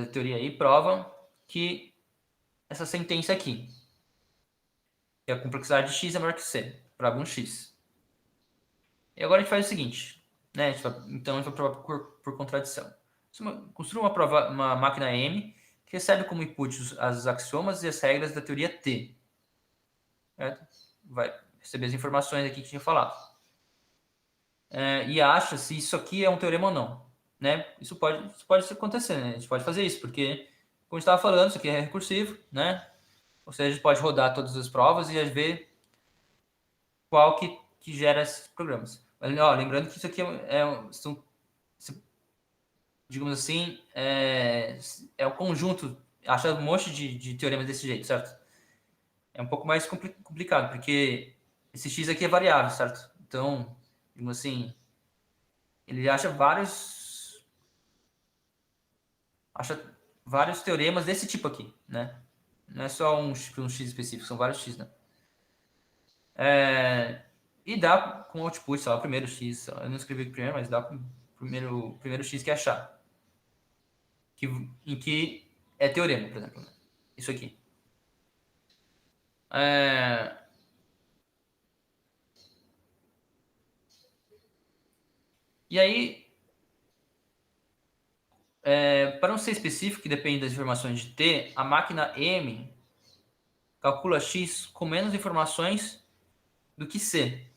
teoria aí prova que essa sentença aqui, que a complexidade de x é maior que c, para algum x. E agora a gente faz o seguinte, né? Então a gente vai provar por contradição. Construa uma máquina M que recebe como input as axiomas e as regras da teoria T. Certo? Vai receber as informações aqui que tinha falado. E acha se isso aqui é um teorema ou não. Né? Isso pode acontecer, né? A gente pode fazer isso, porque, como a gente estava falando, isso aqui é recursivo, né? Ou seja, a gente pode rodar todas as provas e ver qual que gera esses programas. Mas, lembrando que isso aqui digamos assim, é um conjunto, acha um monte de teoremas desse jeito, certo? É um pouco mais complicado, porque esse x aqui é variável, certo? Então, digamos assim, ele acha vários teoremas desse tipo aqui, né? Não é só um x específico, são vários x, né? E dá com output, sei lá, o primeiro x, eu não escrevi o primeiro, mas dá com o primeiro x que achar. Em que é teorema, por exemplo. Né? Isso aqui. E aí, para não ser específico, que depende das informações de T, a máquina M calcula X com menos informações do que C.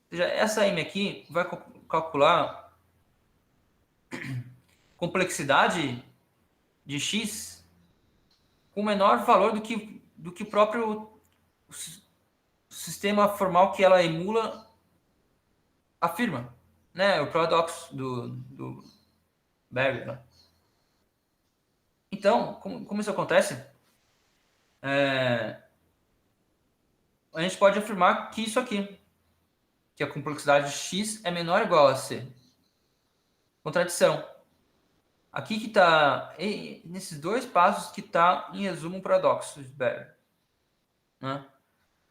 Ou seja, essa M aqui vai calcular complexidade de X com menor valor do que o próprio sistema formal que ela emula afirma. né, o paradoxo do Berger, né? Então, como isso acontece, a gente pode afirmar que isso aqui, que a complexidade de x é menor ou igual a c. Contradição. Aqui que está, nesses dois passos que está, em resumo, o paradoxo de Berger. Né?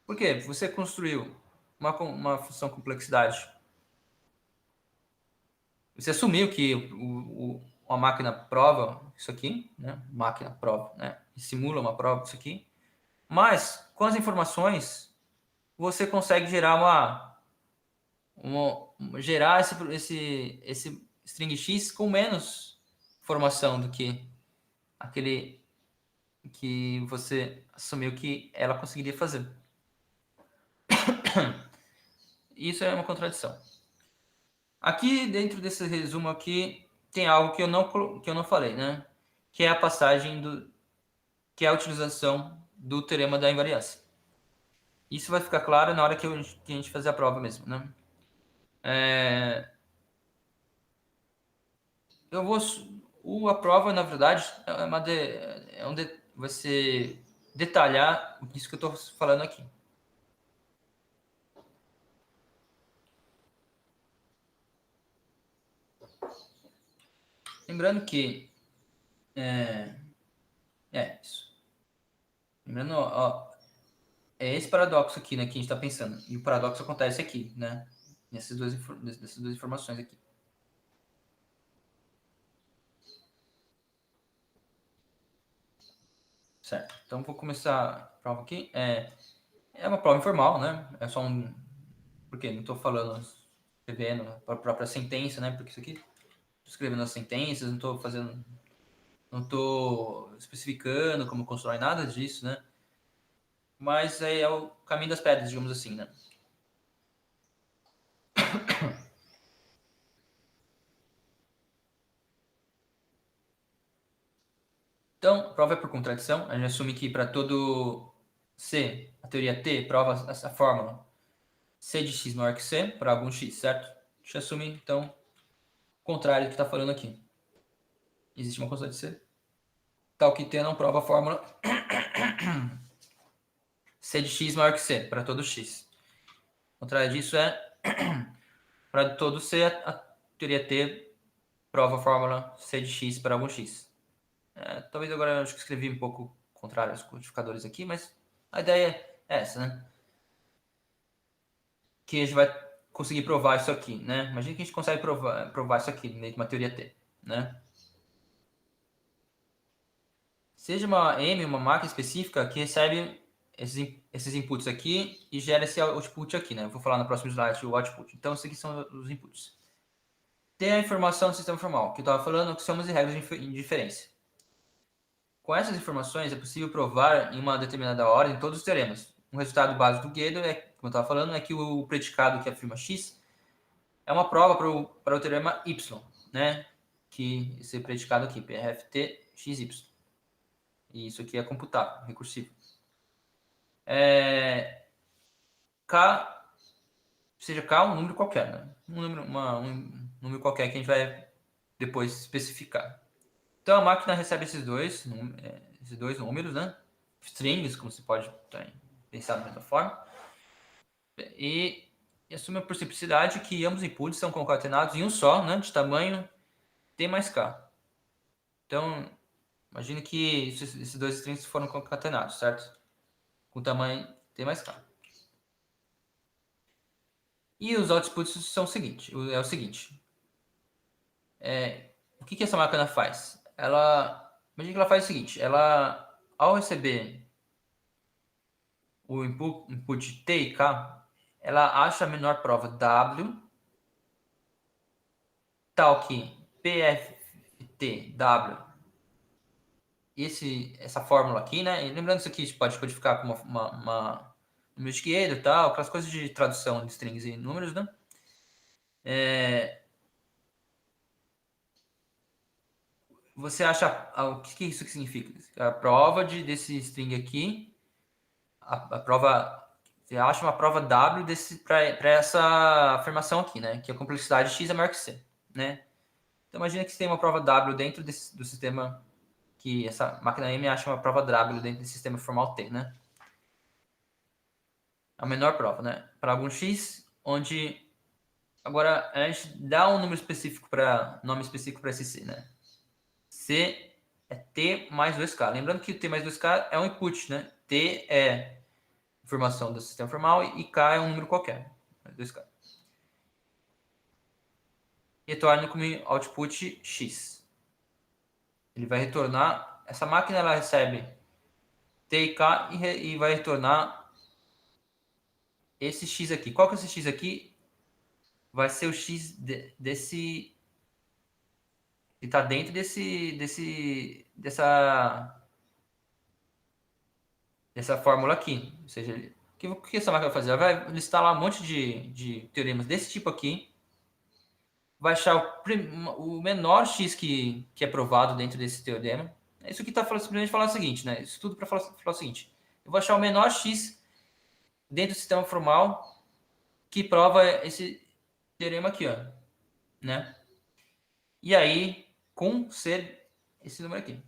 Por quê? Você construiu uma função complexidade. Você assumiu que a máquina prova isso aqui, né? Máquina prova, né? Simula uma prova isso aqui. Mas, com as informações, você consegue gerar gerar esse string x com menos informação do que aquele que você assumiu que ela conseguiria fazer. Isso é uma contradição. Aqui, dentro desse resumo aqui, tem algo que eu não falei, né? Que é a passagem que é a utilização do teorema da invariância. Isso vai ficar claro na hora que a gente fazer a prova mesmo, né? A prova, na verdade, vai ser detalhar isso que eu estou falando aqui. Lembrando que isso. Lembrando, ó, é esse paradoxo aqui, né, que a gente está pensando. E o paradoxo acontece aqui, né? Nessas duas informações aqui. Certo. Então, vou começar a prova aqui. É uma prova informal, né? É só um... Porque não estou falando, escrevendo a própria sentença, né? Porque isso aqui... Estou escrevendo as sentenças, não estou fazendo... Não estou especificando como constrói nada disso, né? Mas é o caminho das pedras, digamos assim, né? Então, prova é por contradição. A gente assume que para todo C, a teoria T prova essa fórmula C de x maior que C para algum x, certo? A gente assume, então, o contrário do que está falando aqui. Existe uma constante C. Tal que T não prova a fórmula C de x maior que C para todo x. O contrário disso é para todo C, a teoria T prova a fórmula C de x para algum x. Talvez agora eu acho que escrevi um pouco contrário aos codificadores aqui, mas a ideia é essa, né? Que a gente vai conseguir provar isso aqui, né? Imagina que a gente consegue provar isso aqui meio que uma teoria T, né? Seja uma M, uma máquina específica que recebe esses inputs aqui e gera esse output aqui, né? Eu vou falar no próximo slide o output. Então, esses aqui são os inputs. Tem a informação do sistema formal, que eu estava falando, que somos e regras de inferência. Com essas informações, é possível provar em uma determinada ordem todos os teoremas. Um resultado básico do Gödel, como eu estava falando, é que o predicado que afirma X é uma prova para o teorema Y, né? Que esse predicado aqui, PRFT XY. E isso aqui é computável, recursivo. K, seja K um número qualquer, né? Um número qualquer que a gente vai depois especificar. Então a máquina recebe esses dois números, né? Strings, como você pode pensar da mesma forma. E assume a possibilidade que ambos os inputs são concatenados em um só, né? De tamanho T mais K. Então, imagine que esses dois strings foram concatenados, certo? Com tamanho T mais K. E os outputs são o seguinte. O que essa máquina faz? Imagina que ela faz o seguinte. Ela, ao receber o input T e K, ela acha a menor prova W, tal que PFTW, essa fórmula aqui, né? E lembrando isso aqui, a gente pode codificar como uma número de Gödel e tal, aquelas coisas de tradução de strings e números, né? Você acha o que isso significa? A prova desse string aqui, a prova Você acha uma prova W para essa afirmação aqui, né? Que a complexidade x é maior que c, né? Então imagina que você tem uma prova W dentro do sistema, que essa máquina M acha uma prova W dentro do sistema formal T, né? A menor prova, né? Para algum x, onde agora a gente dá um nome específico para esse C, né? C é T mais 2K. Lembrando que o T mais 2K é um input, né? T é informação do sistema formal e K é um número qualquer. 2K. Retorna como output X. Ele vai retornar. Essa máquina ela recebe T e K e vai retornar esse X aqui. Qual que é esse X aqui? Vai ser o X desse. Que está dentro dessa fórmula aqui. Ou seja, o que essa máquina vai fazer? Ela vai listar lá um monte de teoremas desse tipo aqui. Vai achar o menor x que é provado dentro desse teorema. Isso aqui está simplesmente falando o seguinte, né? Isso tudo para falar o seguinte. Eu vou achar o menor x dentro do sistema formal que prova esse teorema aqui, ó, né? E aí, com ser esse número aqui.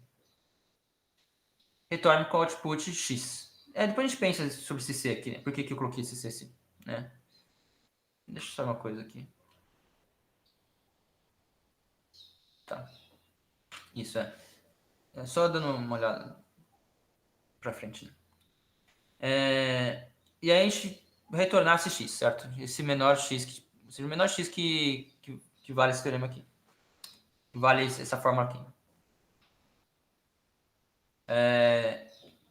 Retorne com o output x. Depois a gente pensa sobre esse c aqui, né? Por que eu coloquei esse c assim, né? Deixa eu só uma coisa aqui. Tá. Isso é só dando uma olhada para frente, né? E aí a gente retornar esse x, certo? Esse menor x, o menor x que vale esse teorema aqui. Que vale essa fórmula aqui.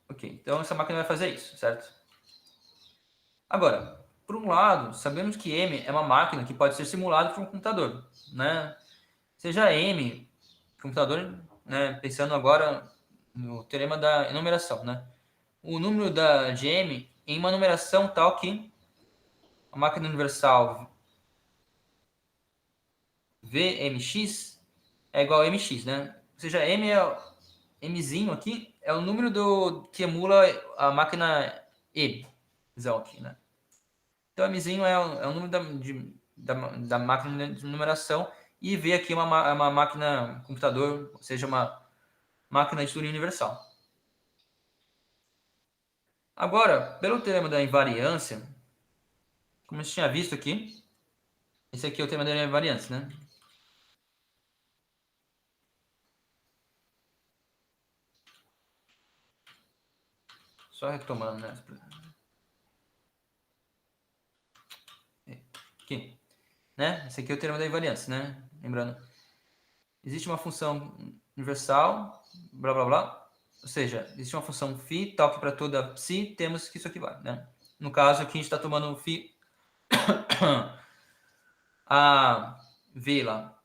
Ok, então essa máquina vai fazer isso, certo? Agora, por um lado, sabemos que M é uma máquina que pode ser simulada por um computador, né? Seja M, computador, né? Pensando agora no teorema da enumeração, né? O número de M em uma numeração tal que a máquina universal Vmx é igual a mx, né? Ou seja, mzinho aqui é o número que emula a máquina E, aqui, né? Então, mzinho é o número da máquina de numeração e V aqui é uma máquina computador, ou seja, uma máquina de Turing universal. Agora, pelo teorema da invariância, como a gente tinha visto aqui, esse aqui é o teorema da invariância, né? Só retomando, né? Aqui, né? Esse aqui é o teorema da invariância, né? Lembrando, existe uma função universal, blá blá blá, ou seja, existe uma função φ, tal que para toda psi temos que isso aqui vale, né? No caso aqui a gente está tomando φ a v lá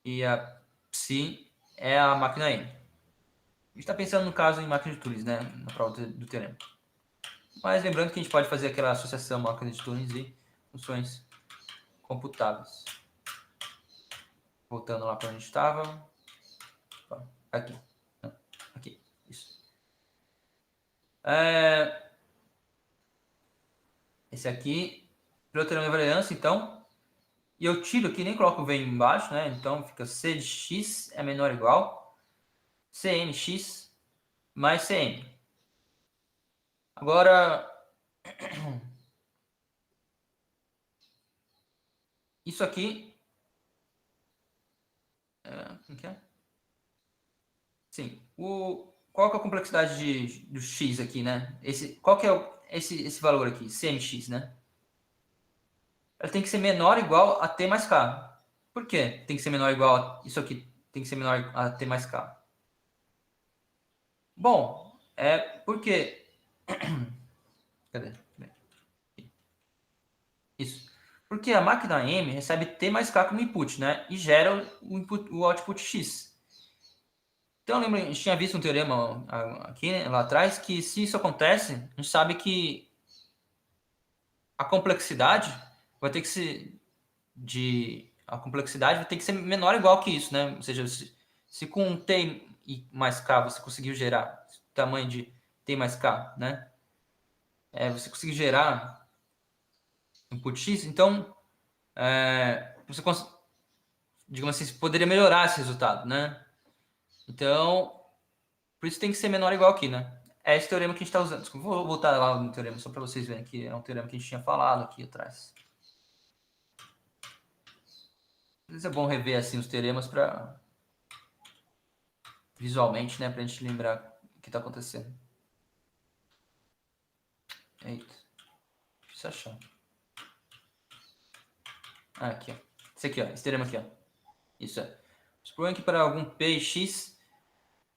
e a psi é a máquina M. A gente está pensando no caso em máquina de Turing, né? Na prova do teorema. Mas lembrando que a gente pode fazer aquela associação máquina de Turing e funções computáveis. Voltando lá para onde estava. Aqui. Aqui. Isso. Esse aqui, pelo teorema de variância, então. E eu tiro aqui, nem coloco o V embaixo, né? Então fica C de x é menor ou igual CNx mais CN. Agora, isso aqui. Como que é? Sim. Qual que é a complexidade do x aqui, né? Qual que é esse valor aqui? CNx, né? Ela tem que ser menor ou igual a T mais K. Por quê? Tem que ser menor ou igual a isso aqui. Tem que ser menor a T mais K. Bom, porque... Cadê? Isso. Porque a máquina M recebe T mais K como input, né? E gera o output X. Então, lembra, a gente tinha visto um teorema aqui, né, lá atrás, que se isso acontece, a gente sabe que a complexidade vai ter que ser a complexidade vai ter que ser menor ou igual que isso, né? Ou seja, se com T e mais K você conseguiu gerar tamanho de T mais K, né? você conseguir gerar input X, então você digamos assim, poderia melhorar esse resultado, né? Então, por isso tem que ser menor ou igual aqui, né? É esse teorema que a gente está usando. Desculpa, vou voltar lá no teorema só para vocês verem que é um teorema que a gente tinha falado aqui atrás. Às vezes é bom rever assim os teoremas para visualmente, né, para a gente lembrar o que está acontecendo. Eita, difícil achar. Aqui, ó. Esse aqui, ó. Esse teorema aqui, ó. Isso é. Suponha que para algum P e X,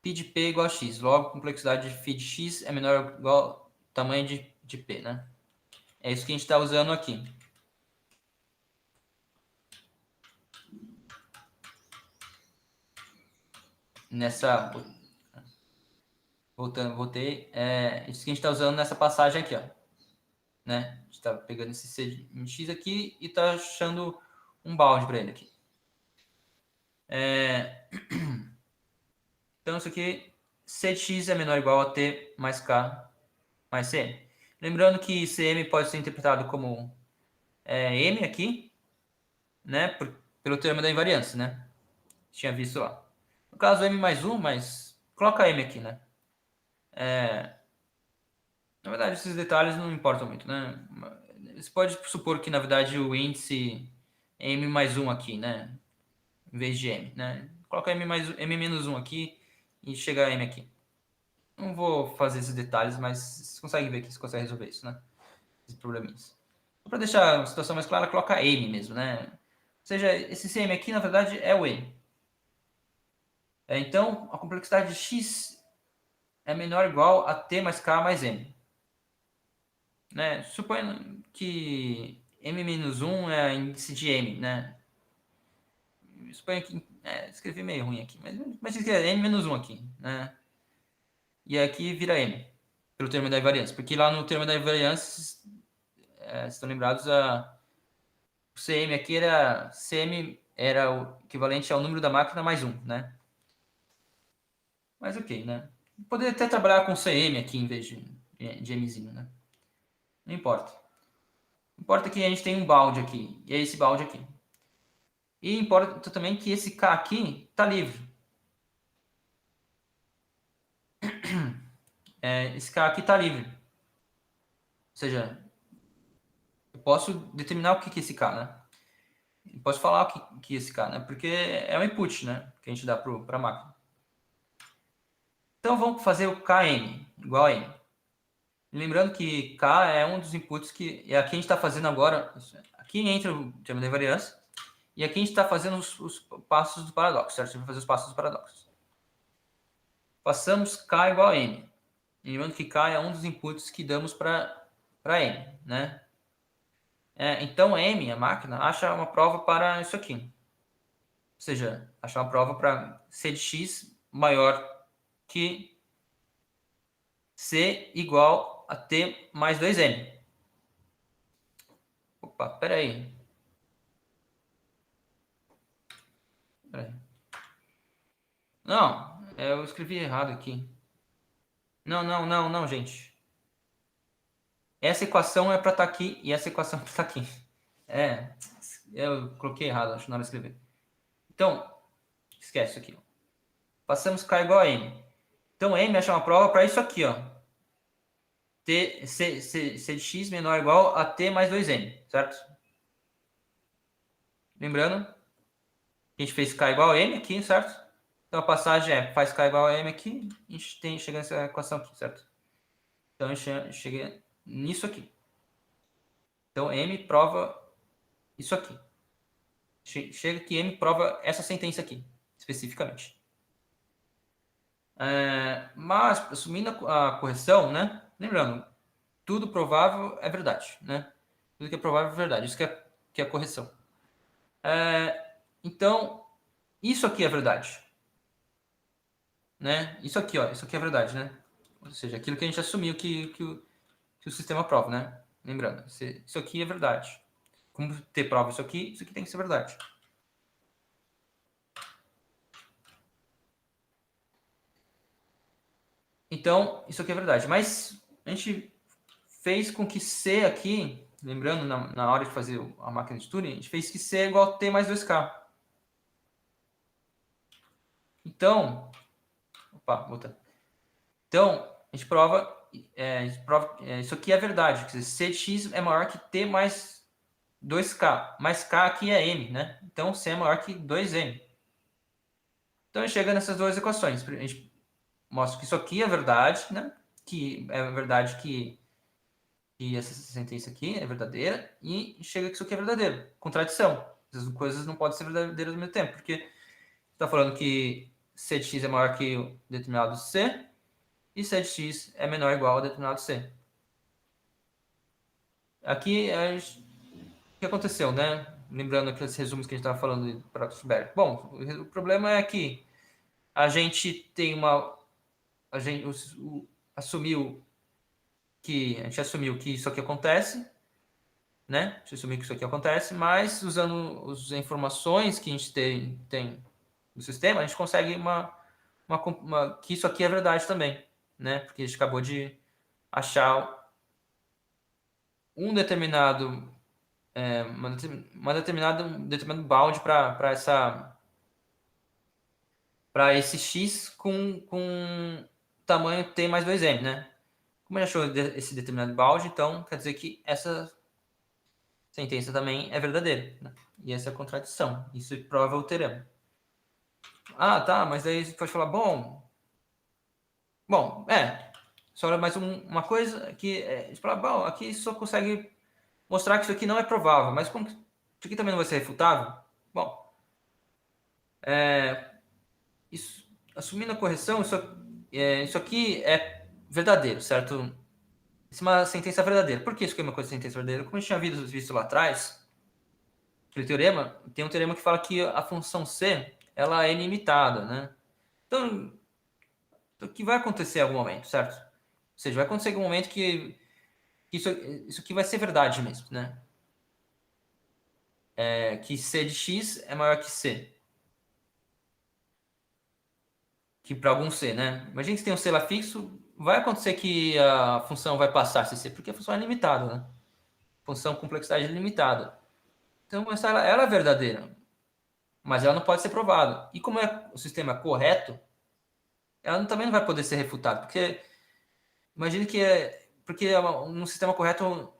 π de P é igual a X. Logo, a complexidade de φ de X é menor ou igual ao tamanho de P, né? É isso que a gente está usando aqui. Nessa... Voltei. Isso que a gente está usando nessa passagem aqui, ó. Né? A gente está pegando esse C de X aqui e está achando um bound para ele aqui. Então, isso aqui, C de X é menor ou igual a T mais K mais CM. Lembrando que CM pode ser interpretado como M aqui, né? Pelo teorema da invariância, né? Tinha visto lá. No caso, M mais 1, mas coloca M aqui, né? Na verdade, esses detalhes não importam muito, né? Você pode supor que, na verdade, o índice é M mais 1 aqui, né? Em vez de M, né? Coloca M menos 1 aqui e chega a M aqui. Não vou fazer esses detalhes, mas vocês conseguem ver que você consegue resolver isso, né? Esses probleminhas. Para deixar a situação mais clara, coloca M mesmo, né? Ou seja, esse CM aqui, na verdade, é o M. Então, a complexidade de X é menor ou igual a T mais K mais M. Né? Suponha que M-1 é índice de M, né? Suponha que... escrevi meio ruim aqui, mas diz que é M-1 aqui, né? E aqui vira M, pelo termo da invariância. Porque lá no termo da invariância, estão lembrados, o CM aqui era o equivalente ao número da máquina mais 1, né? Mas ok, né? Poderia até trabalhar com CM aqui em vez de Mzinho, né? Não importa. Importa que a gente tem um balde aqui, e é esse balde aqui. E importa também que esse K aqui está livre. Esse K aqui está livre. Ou seja, eu posso determinar o que é esse K, né? Eu posso falar o que é esse K, né? Porque é um input, né? Que a gente dá para a máquina. Então vamos fazer o Kn igual a n. Lembrando que K é um dos inputs que aqui a gente está fazendo agora. Aqui entra o termo da invariância. E aqui a gente está fazendo os passos do paradoxo, certo? A gente vai fazer os passos do paradoxo. Façamos K igual a M. Lembrando que K é um dos inputs que damos para M, né? Então M, a máquina, acha uma prova para isso aqui. Ou seja, achar uma prova para C de X maior que C igual a T mais 2M. Opa, peraí. Não, eu escrevi errado aqui. Não, gente. Essa equação é para estar aqui e essa equação é para estar aqui. Eu coloquei errado, acho, na hora de escrever. Então, esquece isso aqui. Passamos K igual a M. Então, M acha uma prova para isso aqui, ó. C de X menor ou igual a T mais 2M, certo? Lembrando, a gente fez K igual a M aqui, certo? Então, a passagem faz K igual a M aqui, a gente chega nessa equação aqui, certo? Então, a gente chega nisso aqui. Então, M prova isso aqui. Chega que M prova essa sentença aqui, especificamente. Mas, assumindo a correção, né? Lembrando, tudo provável é verdade, né? Tudo que é provável é verdade. Isso que é a correção. Então, isso aqui é verdade. Né? Isso aqui, ó. Isso aqui é verdade, né? Ou seja, aquilo que a gente assumiu que o sistema prova, né? Lembrando, isso aqui é verdade. Como ter prova isso aqui tem que ser verdade. Então, isso aqui é verdade. Mas a gente fez com que C aqui, lembrando, na hora de fazer a máquina de Turing, a gente fez que C é igual a T mais 2K. Então, volta. Então, a gente prova isso aqui é verdade, quer dizer, Cx é maior que T mais 2K, mas K aqui é M, né? Então, C é maior que 2M. Então, a gente chega nessas duas equações. A gente mostra que isso aqui é verdade, né? Que é verdade que essa sentença aqui é verdadeira, e chega que isso aqui é verdadeiro. Contradição. As coisas não podem ser verdadeiras ao mesmo tempo, porque está falando que C de x é maior que o determinado C, e C de x é menor ou igual a determinado C. Aqui, o que aconteceu, né? Lembrando aqueles resumos que a gente estava falando para o Berg. Bom, o problema é que a gente tem uma... A gente assumiu que isso aqui acontece, né? A gente assumiu que isso aqui acontece, mas usando as informações que a gente tem do sistema, a gente consegue que isso aqui é verdade também, né? Porque a gente acabou de achar um determinado um determinado bound para esse x com tamanho t mais 2m, né? Como a gente achou esse determinado bound, então quer dizer que essa sentença também é verdadeira, né? E essa é a contradição. Isso prova o teorema. Ah, tá, mas aí você pode falar, só mais uma coisa que a gente fala, bom, aqui só consegue mostrar que isso aqui não é provável, mas como isso aqui também não vai ser refutável? Bom, assumindo a correção, isso aqui é verdadeiro, certo? Isso é uma sentença verdadeira. Por que isso aqui é uma sentença verdadeira? Como a gente tinha visto lá atrás, aquele teorema, tem um teorema que fala que a função C ela é ilimitada, né? Então, o que vai acontecer em algum momento, certo? Ou seja, vai acontecer em algum momento que isso aqui vai ser verdade mesmo, né? Que C de x é maior que C. Que para algum C, né? Imagina que você tem um C lá fixo, vai acontecer que a função vai passar esse C, porque a função é limitada, né? Função complexidade limitada. Então, ela é verdadeira, mas ela não pode ser provada. E como o sistema é correto, ela também não vai poder ser refutada, porque imagine que porque no sistema correto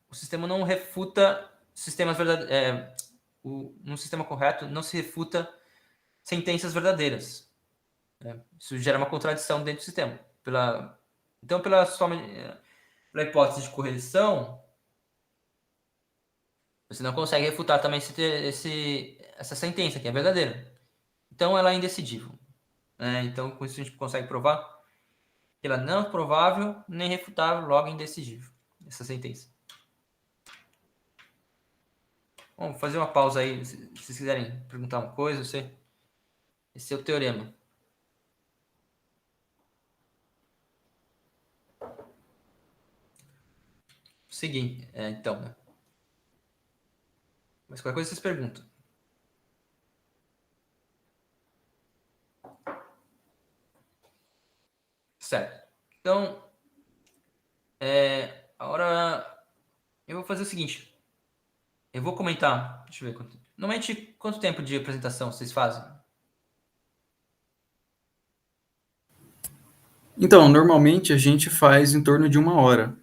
o sistema não refuta sistemas verdadeiros. No sistema correto não se refuta sentenças verdadeiras, né? Isso gera uma contradição dentro do sistema. Então, pela hipótese de correção, você não consegue refutar também essa sentença que é verdadeira. Então, ela é indecidível, né? Então, com isso a gente consegue provar que ela não é provável nem refutável, logo indecidível, essa sentença. Vamos fazer uma pausa aí, se vocês quiserem perguntar uma coisa, esse é o teorema. Seguinte, então, né? Mas qualquer coisa vocês perguntam. Certo. Então, agora eu vou fazer o seguinte. Eu vou comentar. Deixa eu ver. Normalmente, quanto tempo de apresentação vocês fazem? Então, normalmente a gente faz em torno de 1 hora,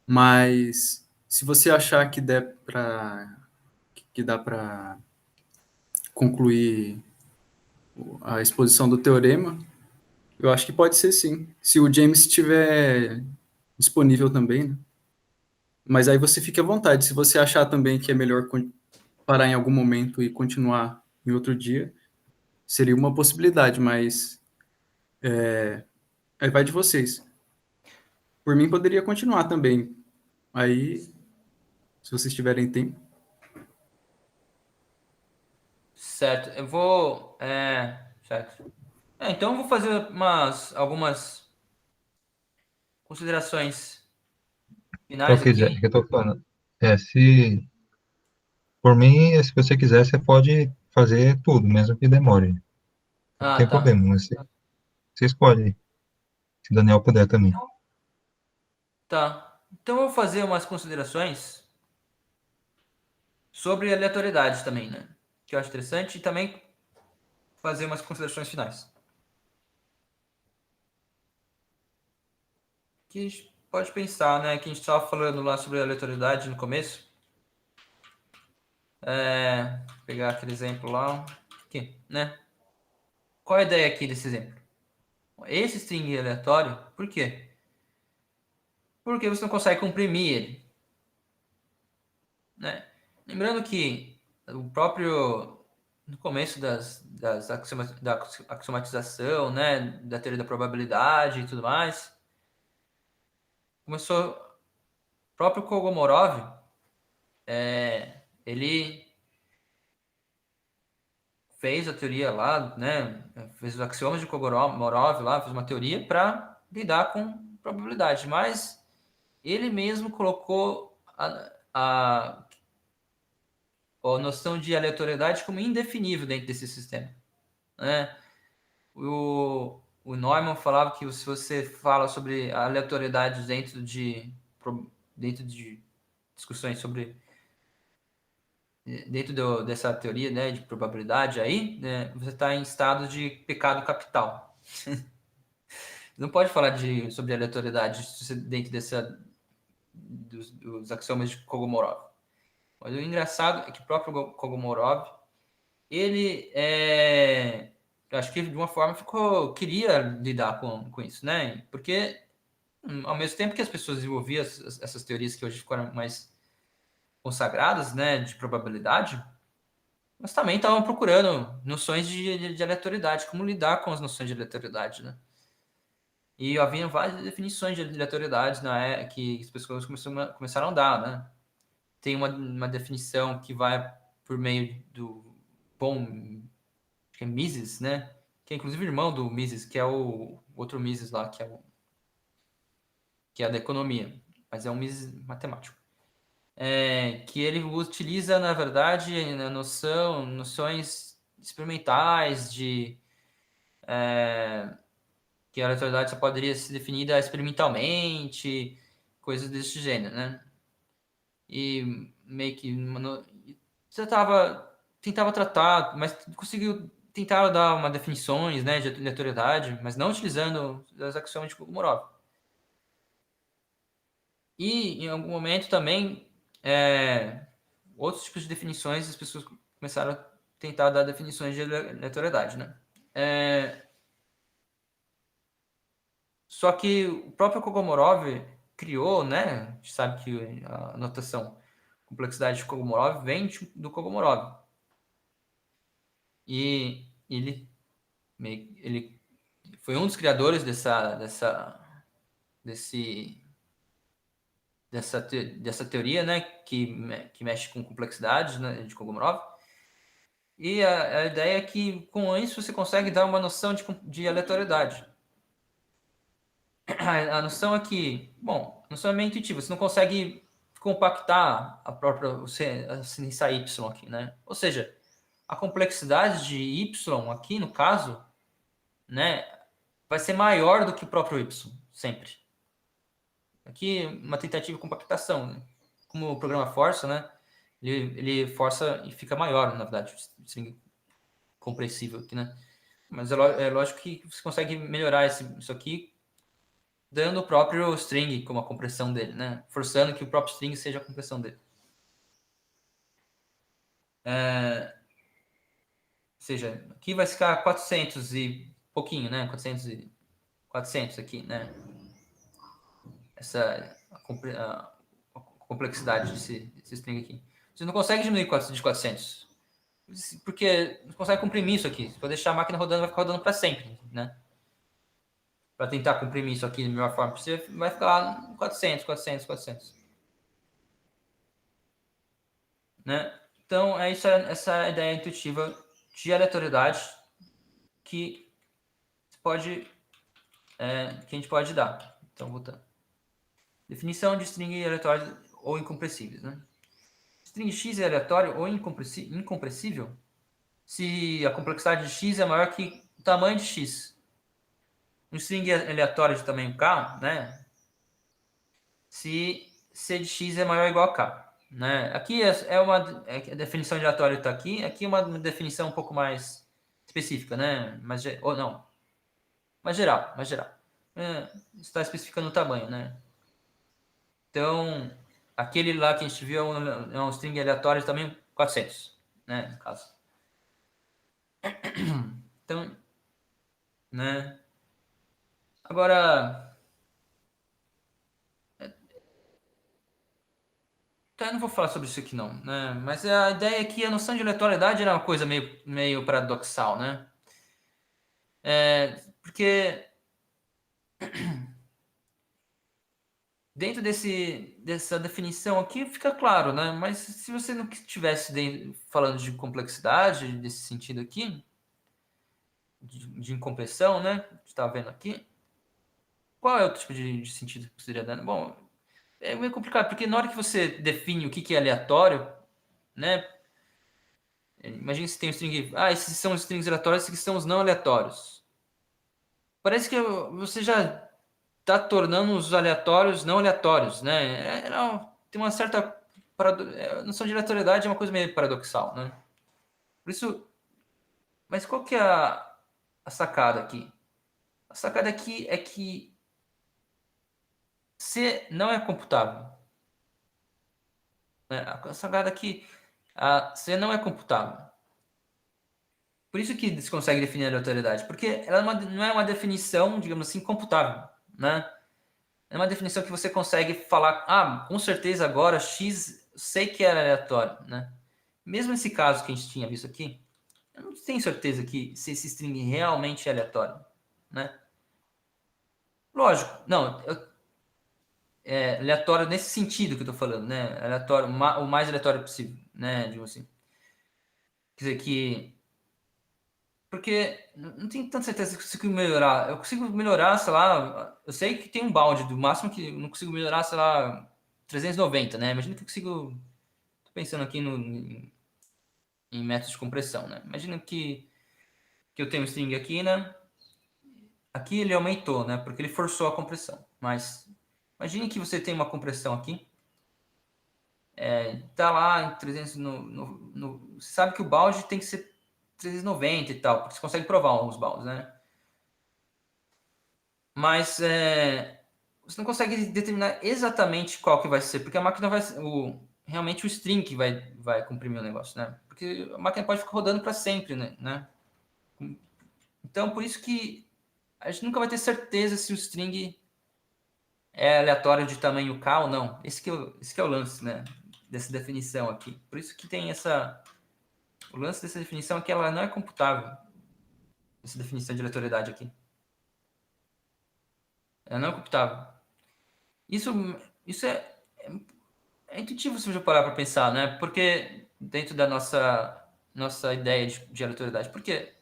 mas se você achar que dá para concluir a exposição do teorema, eu acho que pode ser sim, se o James estiver disponível também, né? Mas aí você fique à vontade, se você achar também que é melhor parar em algum momento e continuar em outro dia, seria uma possibilidade, mas aí vai de vocês. Por mim, poderia continuar também. Aí, se vocês tiverem tempo. Certo. Eu vou... certo. Então, eu vou fazer algumas considerações Só finais quiser, aqui. que eu tô falando. Se por mim, se você quiser, você pode fazer tudo, mesmo que demore. Não Ah, tem tá. problema, você escolhe. Se o Daniel puder também. Tá. Então eu vou fazer umas considerações sobre aleatoriedade também, né? Que eu acho interessante, e também fazer umas considerações finais. Que a gente pode pensar, né? Que a gente estava falando lá sobre aleatoriedade no começo. Pegar aquele exemplo lá. Aqui, né? Qual a ideia aqui desse exemplo? Esse string aleatório, por quê? Porque você não consegue comprimir ele, né? Lembrando que o próprio no começo da axiomatização, né, da teoria da probabilidade e tudo mais, começou o próprio Kolmogorov, ele fez a teoria lá, né, fez os axiomas de Kolmogorov lá, fez uma teoria para lidar com probabilidade, mas ele mesmo colocou a noção de aleatoriedade como indefinível dentro desse sistema, né? O Neumann falava que se você fala sobre aleatoriedade dentro de discussões sobre dessa teoria, né, de probabilidade aí, né, você está em estado de pecado capital. Não pode falar sobre aleatoriedade dentro dos axiomas de Kolmogorov. Mas o engraçado é que o próprio Kolmogorov ele eu acho que de uma forma queria lidar com isso, né? Porque ao mesmo tempo que as pessoas desenvolviam essas teorias que hoje ficaram mais consagradas, né, de probabilidade, mas também estavam procurando noções de aleatoriedade, como lidar com as noções de aleatoriedade, né? E havia várias definições de aleatoriedade que as pessoas começaram a dar, né? Tem uma definição que vai por meio do bom que é Mises, né? Que é inclusive irmão do Mises, que é o outro Mises lá, que é da economia, mas é um Mises matemático. Que ele utiliza, na verdade, a noções experimentais que a aleatoriedade só poderia ser definida experimentalmente, coisas desse gênero, né? E meio que você tentava tratar, mas conseguiu tentar dar uma definições, né, de aleatoriedade, mas não utilizando as axiomas de Kolmogorov. E em algum momento também outros tipos de definições as pessoas começaram a tentar dar definições de aleatoriedade, né? Só que o próprio Kolmogorov criou, né? A gente sabe que a notação complexidade de Kolmogorov vem do Kolmogorov. E ele foi um dos criadores dessa teoria, né, que mexe com complexidade, né, de Kolmogorov. E a ideia é que com isso você consegue dar uma noção de aleatoriedade. A noção é que, bom, a noção é meio intuitiva, você não consegue compactar a própria essa y aqui, né? Ou seja, a complexidade de y aqui, no caso, né, vai ser maior do que o próprio y, sempre. Aqui, uma tentativa de compactação, né? Como o programa força, né? Ele força e fica maior, na verdade, string compressível aqui, né? Mas é lógico que você consegue melhorar isso aqui dando o próprio string como a compressão dele, né? Forçando que o próprio string seja a compressão dele. Ou seja, aqui vai ficar 400 e pouquinho, né? 400 aqui, né? A complexidade desse string aqui. Você não consegue diminuir de 400. Porque não consegue comprimir isso aqui. Se for deixar a máquina rodando, vai ficar rodando para sempre, né? Para tentar comprimir isso aqui da melhor forma possível, vai ficar 400. Né? Então, é isso, essa ideia intuitiva de aleatoriedade que a gente pode dar. Então, voltando. Definição de string aleatório ou incompressíveis, né? String x é aleatório ou incompressível se a complexidade de x é maior que o tamanho de x. Um string aleatório de tamanho k, né? se C de X é maior ou igual a K. Né? Aqui é uma a definição de aleatório está aqui. Aqui é uma definição um pouco mais específica, né? Ou não, mais geral. Está especificando o tamanho, né? Então, aquele lá que a gente viu é um string aleatório de tamanho 400, né? No caso. Então, né? Agora, tá, eu não vou falar sobre isso aqui não, né? Mas a ideia é que a noção de aleatoriedade era uma coisa meio paradoxal, né? Porque dentro dessa definição aqui fica claro, né? Mas se você não estivesse falando de complexidade, desse sentido aqui, de incompressão, né? Que está vendo aqui, qual é o tipo de sentido que seria dando? Bom, é meio complicado, porque na hora que você define o que é aleatório, né? Imagina se tem um string. Esses são os strings aleatórios, esses são os não aleatórios. Parece que você já está tornando os aleatórios não aleatórios, né? Tem uma certa. A noção de aleatoriedade é uma coisa meio paradoxal, né? Por isso. Mas qual que é a sacada aqui? A sacada aqui é que C não é computável. Né? A sacada aqui. C não é computável. Por isso que se consegue definir a aleatoriedade, porque ela não é uma definição, digamos assim, computável, né? É uma definição que você consegue falar, com certeza agora X sei que era aleatório, né? Mesmo nesse caso que a gente tinha visto aqui, eu não tenho certeza que se esse string realmente é aleatório, né? Lógico, não, é aleatório nesse sentido que eu tô falando, né? Aleatório, o mais aleatório possível, né? Digo assim. Quer dizer que porque não tenho tanta certeza que eu consigo melhorar. Eu consigo melhorar, sei lá. Eu sei que tem um balde do máximo que eu não consigo melhorar, sei lá, 390, né? Imagina que eu consigo. Tô pensando aqui em métodos de compressão, né? Imagina que eu tenho um string aqui, né? Aqui ele aumentou, né? Porque ele forçou a compressão. Mas imagine que você tem uma compressão aqui. Tá lá em 300 você sabe que o balde tem que ser 390 e tal, porque você consegue provar alguns baldes, né? Mas você não consegue determinar exatamente qual que vai ser, porque a máquina vai realmente o string que vai comprimir o negócio, né? Porque a máquina pode ficar rodando para sempre, né? Então, por isso que a gente nunca vai ter certeza se o string é aleatório de tamanho K ou não. Esse que é o lance, né? Dessa definição aqui. Por isso que tem o lance dessa definição é que ela não é computável. Essa definição de aleatoriedade aqui. Ela não é computável. Isso é intuitivo se você parar para pensar, né? Porque dentro da nossa ideia de aleatoriedade. Porque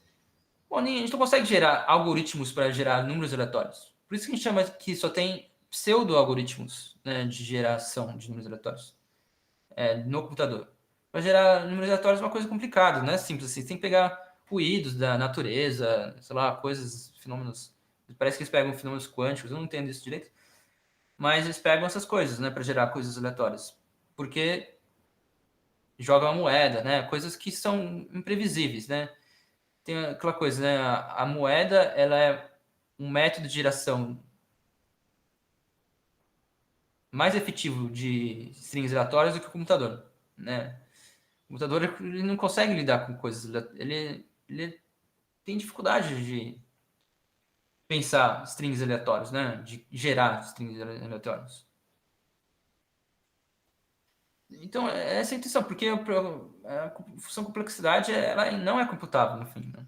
a gente não consegue gerar algoritmos para gerar números aleatórios. Por isso que a gente chama que só tem pseudo-algoritmos, né, de geração de números aleatórios no computador. Para gerar números aleatórios é uma coisa complicada, não é simples assim. Você tem que pegar ruídos da natureza, sei lá, coisas, fenômenos. Parece que eles pegam fenômenos quânticos, eu não entendo isso direito. Mas eles pegam essas coisas, né, para gerar coisas aleatórias. Porque joga uma moeda, né? Coisas que são imprevisíveis, né? Tem aquela coisa, né? A moeda, ela é um método de geração mais efetivo de strings aleatórias do que o computador, né? O computador ele não consegue lidar com coisas, ele tem dificuldade de pensar strings aleatórios, né? De gerar strings aleatórios. Então, é essa a intenção, porque a função complexidade ela não é computável, no fim, né?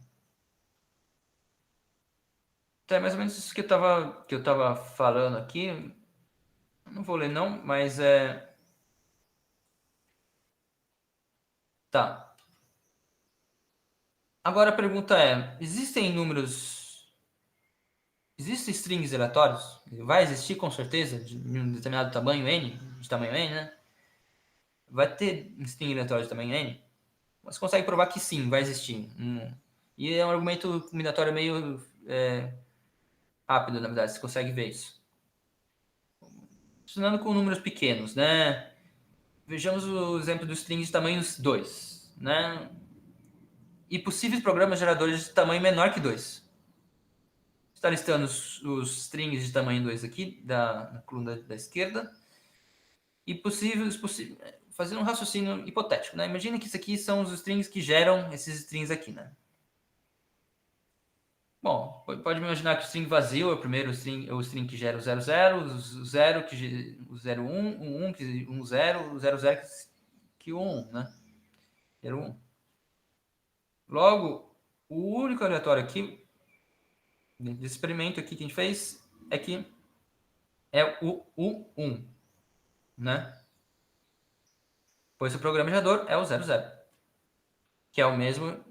Então, é mais ou menos isso que eu tava falando aqui. Não vou ler, não, mas Tá. Agora a pergunta é: existem strings aleatórios? Vai existir com certeza, de um determinado tamanho N, de tamanho N, né? Vai ter string aleatório de tamanho N? Você consegue provar que sim, vai existir. E é um argumento combinatório meio rápido, na verdade, você consegue ver isso. funcionando com números pequenos, né? Vejamos o exemplo do string de tamanhos 2, né? E possíveis programas geradores de tamanho menor que 2. Está listando os strings de tamanho 2 aqui, na coluna da esquerda. E fazendo um raciocínio hipotético, né? Imagina que isso aqui são os strings que geram esses strings aqui, né? Bom, pode imaginar que o string vazio é o primeiro string, o string que gera o 00, o 0 que o 01, o 1 que o 0, o 00 que o 1, né? Era o 1. Logo, o único aleatório aqui, desse experimento aqui que a gente fez, é o 1, né? Pois o programa gerador é o 00, que é o mesmo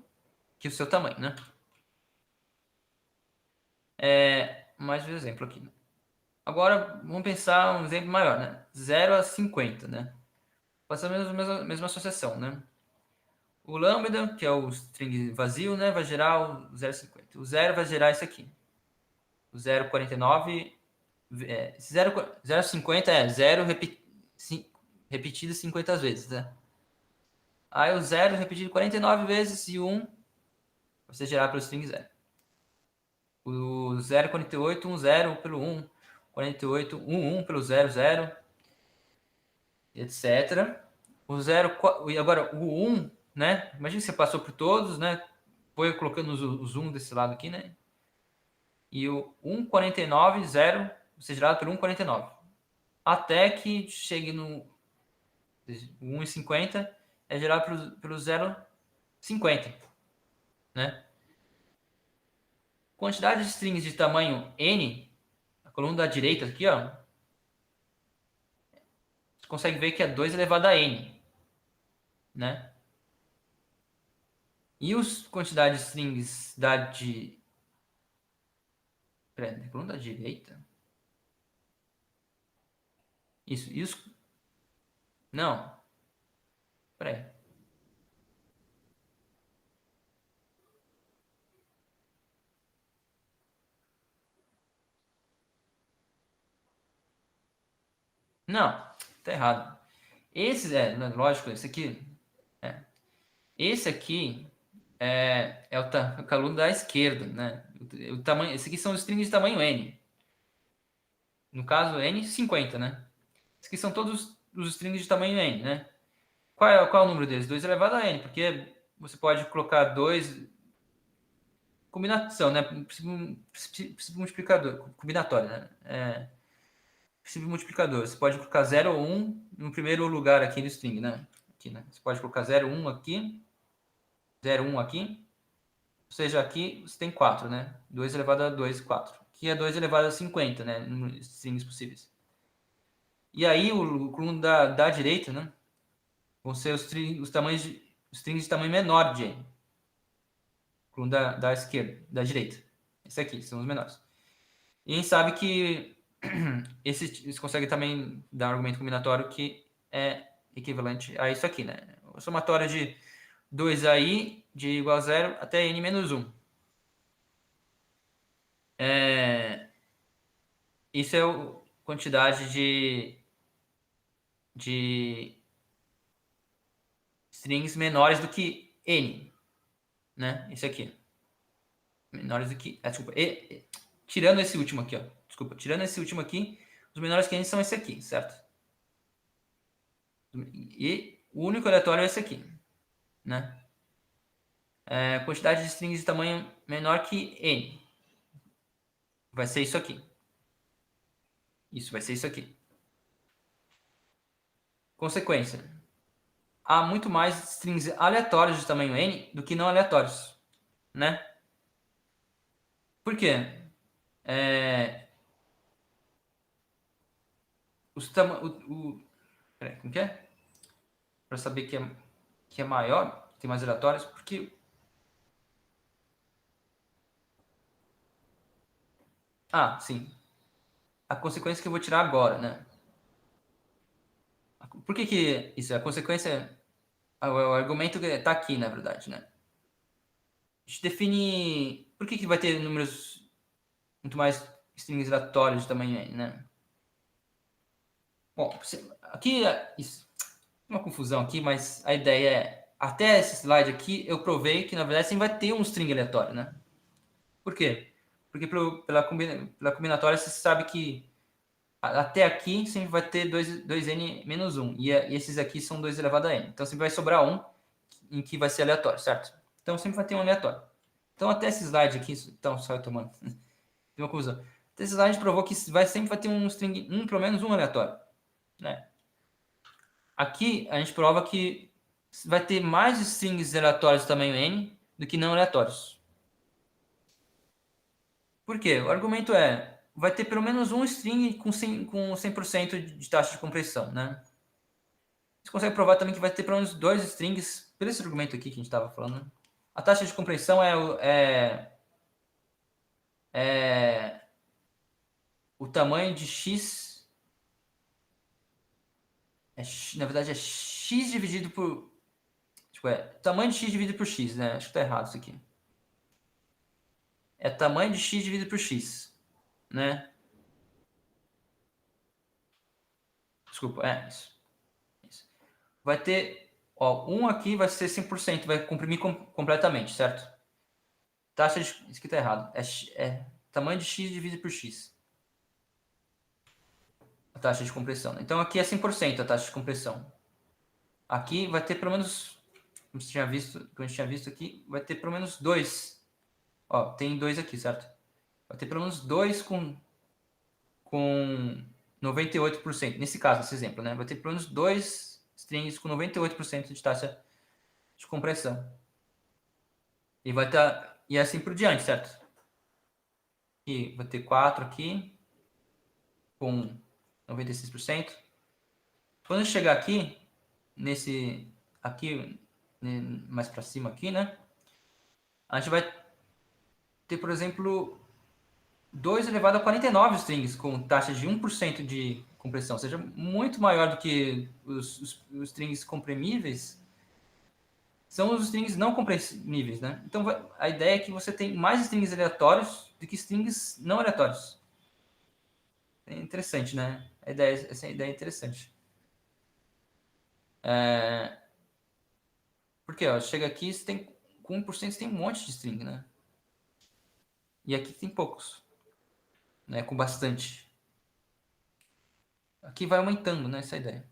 que o seu tamanho, né? Mais um exemplo aqui. Agora, vamos pensar um exemplo maior, né? 0 a 50, né? Faça a mesma associação, né? O lambda, que é o string vazio, né? Vai gerar o 0,50. O 0 vai gerar isso aqui. O 0,49... 0,50 é 0 repetido 50 vezes, né? Aí o 0 repetido 49 vezes e o 1 vai ser gerado pelo string 0. O 0,48, 1, 0 pelo 1. 48, 1, 1 pelo 0, 0. Etc. O 0, e agora o 1, né? Imagina que você passou por todos, né? Foi colocando os 1 desse lado aqui, né? E o 1,49, 0, vai ser gerado pelo 1,49. Até que chegue no 1,50, é gerado pelo 0,50, né? Quantidade de strings de tamanho n, a coluna da direita aqui, ó, você consegue ver que é 2 elevado a n, né? E os quantidades de strings Peraí, coluna da direita? Isso, isso. Não. Peraí. Não, tá errado. Lógico, esse aqui. Esse aqui é o coluna da esquerda, né? O tamanho, esse aqui são os strings de tamanho n. No caso, n 50, né? Esses aqui são todos os strings de tamanho n, né? Qual é o número deles? 2 elevado a n, porque você pode colocar 2 combinação, né? Princípio multiplicador, combinatório, né? Princípio multiplicador. Você pode colocar 0 ou 1 no primeiro lugar aqui no string, né? Aqui, né? Você pode colocar 0, 1 aqui, 0, 1 aqui. Ou seja, aqui você tem 4, né? 2 elevado a 2, 4. Aqui é 2 elevado a 50, né? Nos strings possíveis. E aí, o coluna da direita, né? Vão ser os strings de tamanho menor de n. Coluna da esquerda, da direita. Esse aqui, são os menores. E a gente sabe que esse consegue também dar um argumento combinatório que é equivalente a isso aqui, né? O somatório de 2 aí, de igual a 0 até n menos 1. Isso é a quantidade de strings menores do que n, né? Esse aqui. Menores do que... desculpa. Tirando esse último aqui, ó. Desculpa. Tirando esse último aqui, os menores que n são esse aqui, certo? E o único aleatório é esse aqui, né? Quantidade de strings de tamanho menor que n. Vai ser isso aqui. Isso vai ser isso aqui. Consequência. Há muito mais strings aleatórios de tamanho n do que não aleatórios, né? Por quê? Peraí, como que é? Para saber que é maior, tem mais aleatórios, porque... sim. A consequência que eu vou tirar agora, né? Por que isso? A consequência... O argumento está aqui, na verdade, né? A gente define... Por que vai ter números muito mais strings aleatórios de tamanho n, né? Bom, aqui uma confusão aqui, mas a ideia é, até esse slide aqui, eu provei que, na verdade, sempre vai ter um string aleatório, né? Por quê? Porque pela combinatória você sabe que até aqui sempre vai ter 2n-1. E esses aqui são 2 elevado a n. Então sempre vai sobrar um em que vai ser aleatório, certo? Então sempre vai ter um aleatório. Então até esse slide aqui, então só eu tomando. Tem uma confusão. Até esse slide provou que sempre vai ter um string, pelo menos um aleatório, né? Aqui a gente prova que vai ter mais strings aleatórios de tamanho n do que não aleatórios. Por quê? O argumento é, vai ter pelo menos um string com 100% de taxa de compressão, né? Você consegue provar também que vai ter pelo menos 2 strings, pelo esse argumento aqui que a gente estava falando. Né? A taxa de compressão é o tamanho de x, na verdade é x dividido por, tipo, tamanho de x dividido por x, né? Acho que tá errado isso aqui. É tamanho de x dividido por x, né? Desculpa, isso. Vai ter, ó, um aqui vai ser 100%, vai comprimir completamente, certo? Taxa de, isso aqui tá errado. É tamanho de x dividido por x. A taxa de compressão. Né? Então aqui é 100% a taxa de compressão. Aqui vai ter pelo menos, como a gente tinha visto aqui, vai ter pelo menos 2. Ó, tem 2 aqui, certo? Vai ter pelo menos 2 com 98%. Nesse caso, nesse exemplo, né? Vai ter pelo menos 2 strings com 98% de taxa de compressão. E vai estar, e assim por diante, certo? E vai ter 4 aqui com 96%. Quando chegar aqui, aqui mais para cima aqui, né? A gente vai ter, por exemplo, 2 elevado a 49 strings com taxa de 1% de compressão, ou seja, muito maior do que os strings comprimíveis, são os strings não comprimíveis, né? Então a ideia é que você tem mais strings aleatórios do que strings não aleatórios. É interessante, né? Essa ideia é interessante. Porque, ó, chega aqui, com 1% você tem um monte de string, né? E aqui tem poucos, né? Com bastante. Aqui vai aumentando, né? Essa ideia.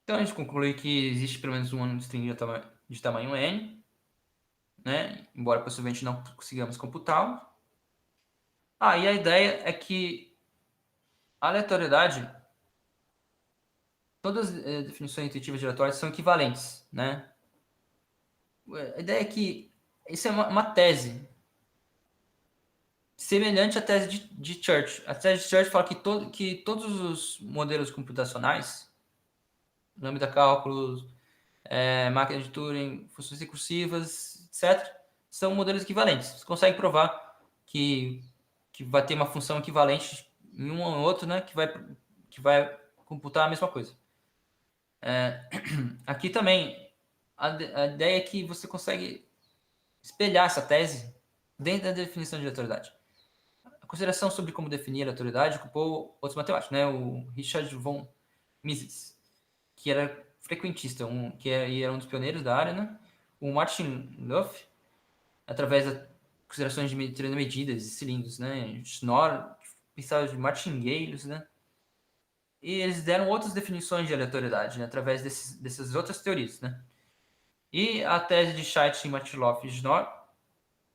Então a gente conclui que existe pelo menos um string de tamanho n, né? Embora possivelmente não consigamos computá-lo. E a ideia é que a aleatoriedade, todas as definições intuitivas de aleatórias são equivalentes, né? A ideia é que isso é uma tese semelhante à tese de Church. A tese de Church fala que todos os modelos computacionais, lambda cálculos, máquina de Turing, funções recursivas, etc., são modelos equivalentes. Você consegue provar que vai ter uma função equivalente em um ou outro, né, que vai computar a mesma coisa. Aqui também, a ideia é que você consegue espelhar essa tese dentro da definição de aleatoriedade. A consideração sobre como definir a aleatoriedade ocupou outros matemáticos, né, o Richard von Mises, que era frequentista, e era um dos pioneiros da área, né? O Martin Luff, através das considerações de medidas e cilindros, né? Schnorr, pensava de martingales, né? E eles deram outras definições de aleatoriedade, né? Através dessas outras teorias, né? E a tese de Scheidt, Martin-Luff e Schnorr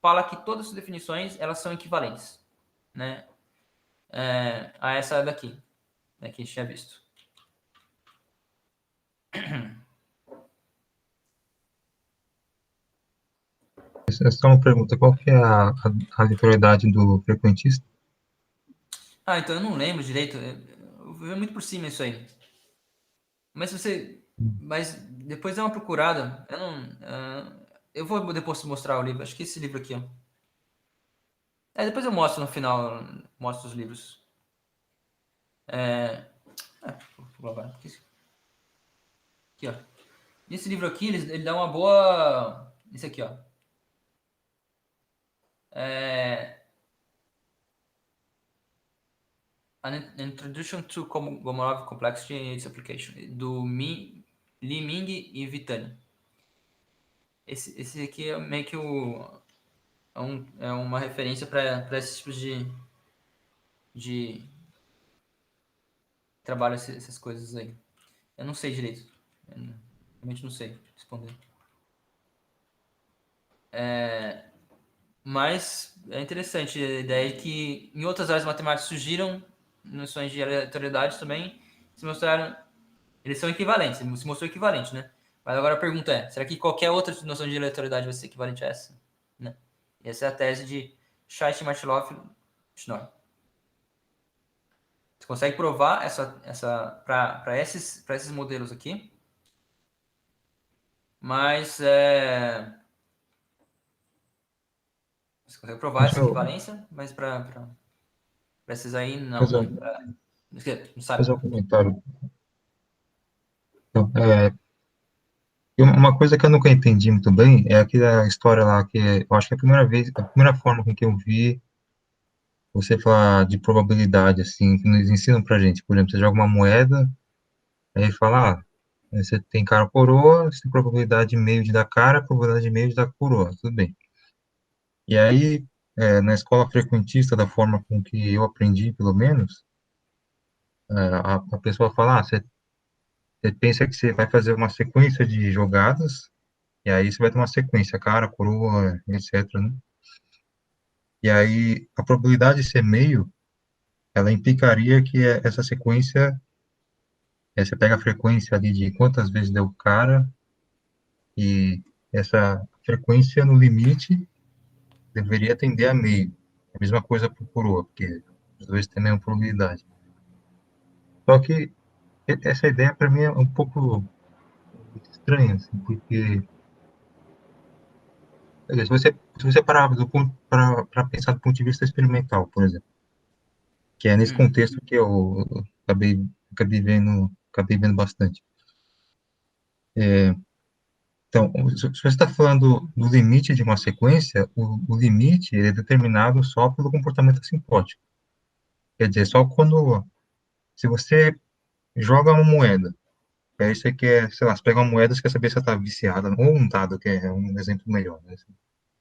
fala que todas as definições elas são equivalentes, né? A essa daqui, né? Que a gente tinha visto. Essa é só uma pergunta, qual que é a aleatoriedade do frequentista? Então eu não lembro direito. Eu vi muito por cima isso aí. Mas depois dá uma procurada. Eu não. Eu vou depois mostrar o livro. Acho que esse livro aqui, ó. Depois eu mostro no final. Mostro os livros. Vou lavar. Aqui, ó. Esse livro aqui, ele dá uma boa. Esse aqui, ó. An Introduction to Gomorov Complexity and its Application, do Li Ming e Vitani. Esse aqui é meio que é uma referência para esses tipos de trabalho, essas coisas aí. Eu não sei direito. Eu realmente não sei responder. Mas é interessante a ideia de que em outras áreas matemáticas surgiram noções de aleatoriedade também, se mostraram, eles são equivalentes, se mostrou equivalente, né? Mas agora a pergunta é, será que qualquer outra noção de aleatoriedade vai ser equivalente a essa? Né? E essa é a tese de Scheich, Martelov e Schnorr. Você consegue provar para esses modelos aqui, mas você consegue provar Deixa essa eu equivalência, mas para esses aí não, fazer né? um, Não sabe. fazer um comentário. Então, e uma coisa que eu nunca entendi muito bem é aquela história lá que eu acho que é a primeira forma com que eu vi você falar de probabilidade, assim, que nos ensinam pra gente. Por exemplo, você joga uma moeda, aí fala, você tem cara ou coroa, você tem probabilidade de meio de dar cara, probabilidade de meio de dar coroa, tudo bem. E aí, na escola frequentista, da forma com que eu aprendi, pelo menos, a pessoa fala, você pensa que você vai fazer uma sequência de jogadas, e aí você vai ter uma sequência, cara, coroa, etc, né? E aí, a probabilidade de ser meio, ela implicaria que essa sequência, você pega a frequência ali de quantas vezes deu cara, e essa frequência no limite deveria tender a meio. A mesma coisa para o coroa, porque os dois têm a mesma probabilidade. Só que essa ideia para mim é um pouco estranha, assim, porque quer dizer, se você parar para pensar do ponto de vista experimental, por exemplo, que é nesse contexto que eu acabei vendo bastante. Então, se você está falando do limite de uma sequência, o limite ele é determinado só pelo comportamento assimptótico. Quer dizer, só quando, se você joga uma moeda, aí você quer, sei lá, você pega uma moeda, você quer saber se ela está viciada, ou um dado, que é um exemplo melhor, né?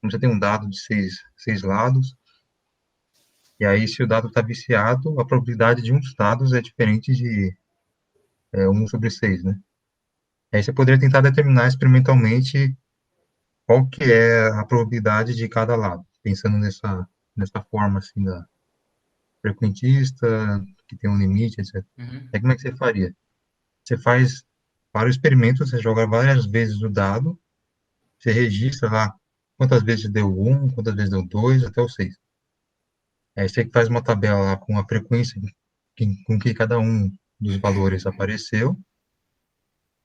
Como você tem um dado de seis lados, e aí se o dado está viciado, a probabilidade de um dos dados é diferente de 1 sobre 6, né? Aí você poderia tentar determinar experimentalmente qual que é a probabilidade de cada lado, pensando nessa forma, assim, da frequentista, que tem um limite, etc. Aí como é que você faria? Você faz vários experimentos, você joga várias vezes o dado, você registra lá quantas vezes deu um, quantas vezes deu dois, até o 6. Aí você faz uma tabela lá com a frequência com que cada um dos valores apareceu,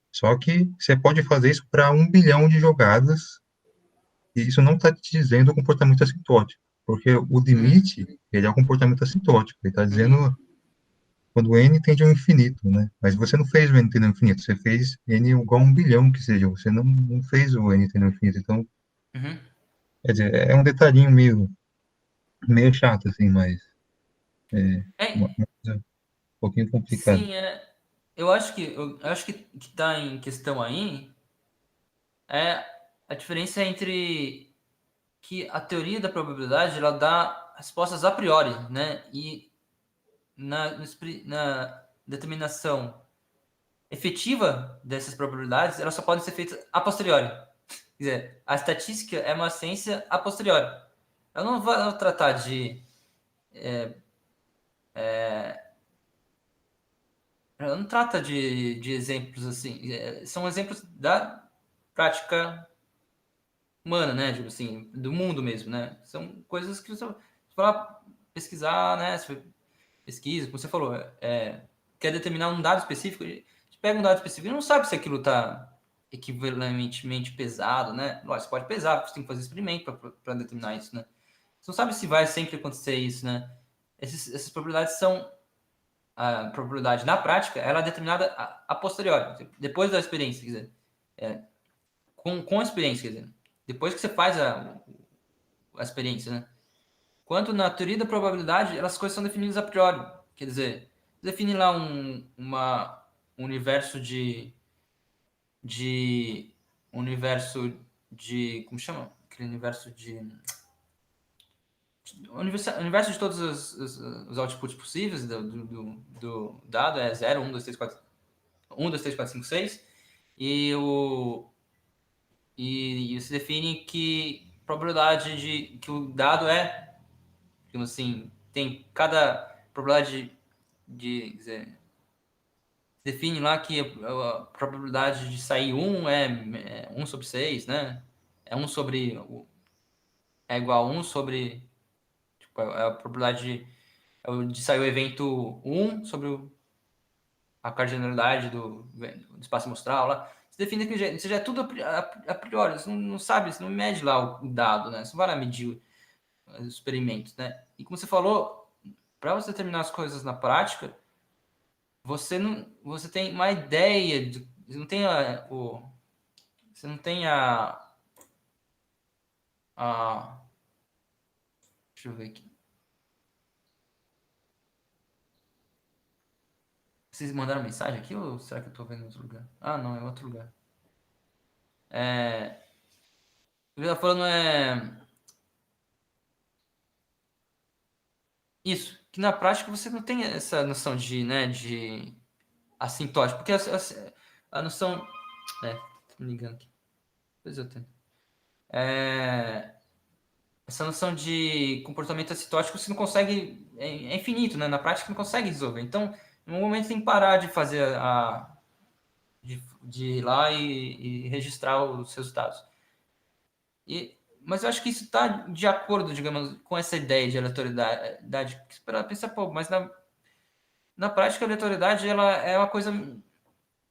só que você pode fazer isso para 1 bilhão de jogadas, e isso não está te dizendo o comportamento assintótico, porque o limite, ele é o comportamento assintótico, ele está dizendo quando o n tende ao infinito, né? Mas você não fez o n tendendo ao infinito, você fez n igual a 1 bilhão, que seja, você não fez o n tendendo ao infinito, então, quer dizer, é um detalhinho meio chato, assim, mas uma coisa um pouquinho complicada. Sim, eu acho que está em questão aí é a diferença entre que a teoria da probabilidade ela dá respostas a priori, né? E na determinação efetiva dessas probabilidades, elas só podem ser feitas a posteriori. Quer dizer, a estatística é uma ciência a posteriori. Ela não vai tratar de ela não trata de exemplos assim. São exemplos da prática humana, né? Tipo assim, do mundo mesmo, né? São coisas que você vai lá pesquisar, né? Você pesquisa, como você falou, quer determinar um dado específico, a gente pega um dado específico e não sabe se aquilo está equivalentemente pesado, né? Lógico, você pode pesar, você tem que fazer experimento para determinar isso, né? Você não sabe se vai sempre acontecer isso, né? Essas probabilidades são a probabilidade na prática, ela é determinada a posteriori, depois da experiência, quer dizer, com a experiência, quer dizer, depois que você faz a experiência, né? Quanto na teoria da probabilidade, as coisas são definidas a priori. Quer dizer, define lá um universo universo de, como chama? Aquele universo de universo de todos os outputs possíveis do dado é 0, 1, 2, 3, 4, 1, 2, 3, 4, 5, 6, e se define que probabilidade de que o dado é, digamos assim, tem cada probabilidade de, quer dizer, define lá que a probabilidade de sair 1 é 1 sobre 6, né? É 1 sobre é igual a 1 sobre, tipo, a probabilidade de sair o evento 1 sobre a cardinalidade do espaço amostral lá. Você define daquele jeito. Isso já é tudo a priori. Você não sabe, você não mede lá o dado, né? Você não vai lá medir os experimentos, né? E como você falou, para você determinar as coisas na prática, você tem uma ideia de, você não tem a deixa eu ver aqui. Vocês mandaram mensagem aqui ou será que eu tô vendo em outro lugar? Ah, não, é outro lugar. O que eu tava falando isso, que na prática você não tem essa noção de, né, de assintótico, porque a noção, tô me ligando aqui. Pois eu tenho. Essa noção de comportamento assintótico você não consegue, é infinito, né? Na prática não consegue resolver. Então, no momento tem que parar de fazer de ir lá e registrar os resultados. Mas eu acho que isso está de acordo, digamos, com essa ideia de aleatoriedade. Para pensar, pô, mas na prática a aleatoriedade ela é uma coisa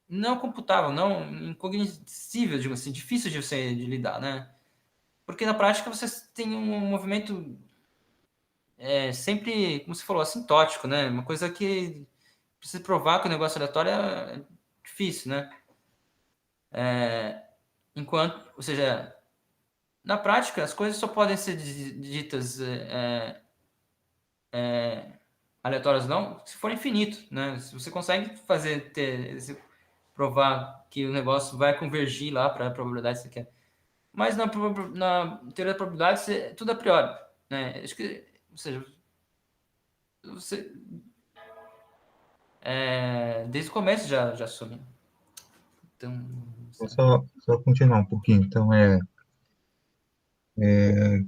não computável, não incognoscível, digamos assim, difícil de lidar, né? Porque na prática você tem um movimento sempre, como você falou, assintótico, né? Uma coisa que precisa provar que o negócio aleatório é difícil, né? Ou seja, na prática as coisas só podem ser ditas aleatórias não, se for infinito, né? Se você consegue provar que o negócio vai convergir lá para a probabilidade que você quer. Mas na teoria da probabilidade, tudo é a priori, né? Acho que, ou seja, você desde o começo já assume. Então, Vou só continuar um pouquinho. Então,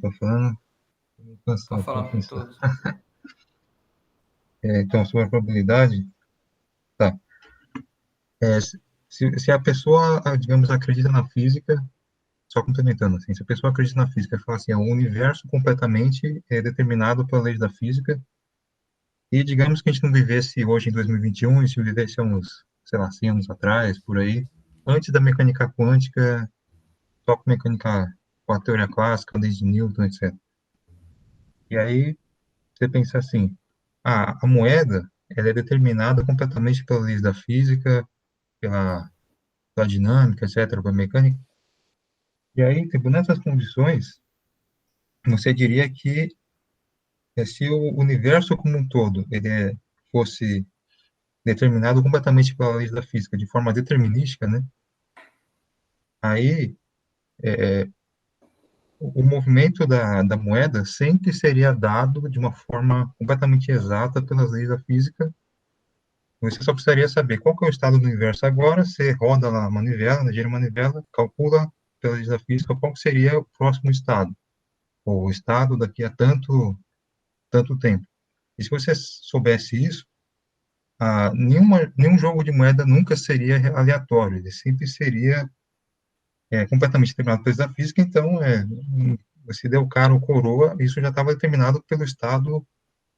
tô falando, tô pode cansado para falar pensar. todos. Então, sobre a probabilidade, tá. Se a pessoa, digamos, acredita na física, só complementando, assim, se a pessoa acredita na física e fala assim, o universo completamente é determinado pela lei da física, e digamos que a gente não vivesse hoje em 2021, e se vivesse uns, sei lá, 100 anos atrás, por aí, antes da mecânica quântica, só com mecânica, com a teoria clássica, desde Newton, etc. E aí, você pensa assim, a moeda, ela é determinada completamente pela lei da física, pela dinâmica, etc., pela mecânica. E aí, tipo, nessas condições, você diria que se o universo como um todo fosse determinado completamente pela lei da física, de forma determinística, né? Aí, o movimento da moeda sempre seria dado de uma forma completamente exata pelas leis da física. Você só precisaria saber qual que é o estado do universo agora, você roda lá a manivela, né, gira a manivela, calcula pela lei da física qual que seria o próximo estado, ou o estado daqui a tanto tempo. E se você soubesse isso, nenhum jogo de moeda nunca seria aleatório, ele sempre seria completamente determinado pela lei da física, então, você deu cara ou coroa, isso já estava determinado pelo estado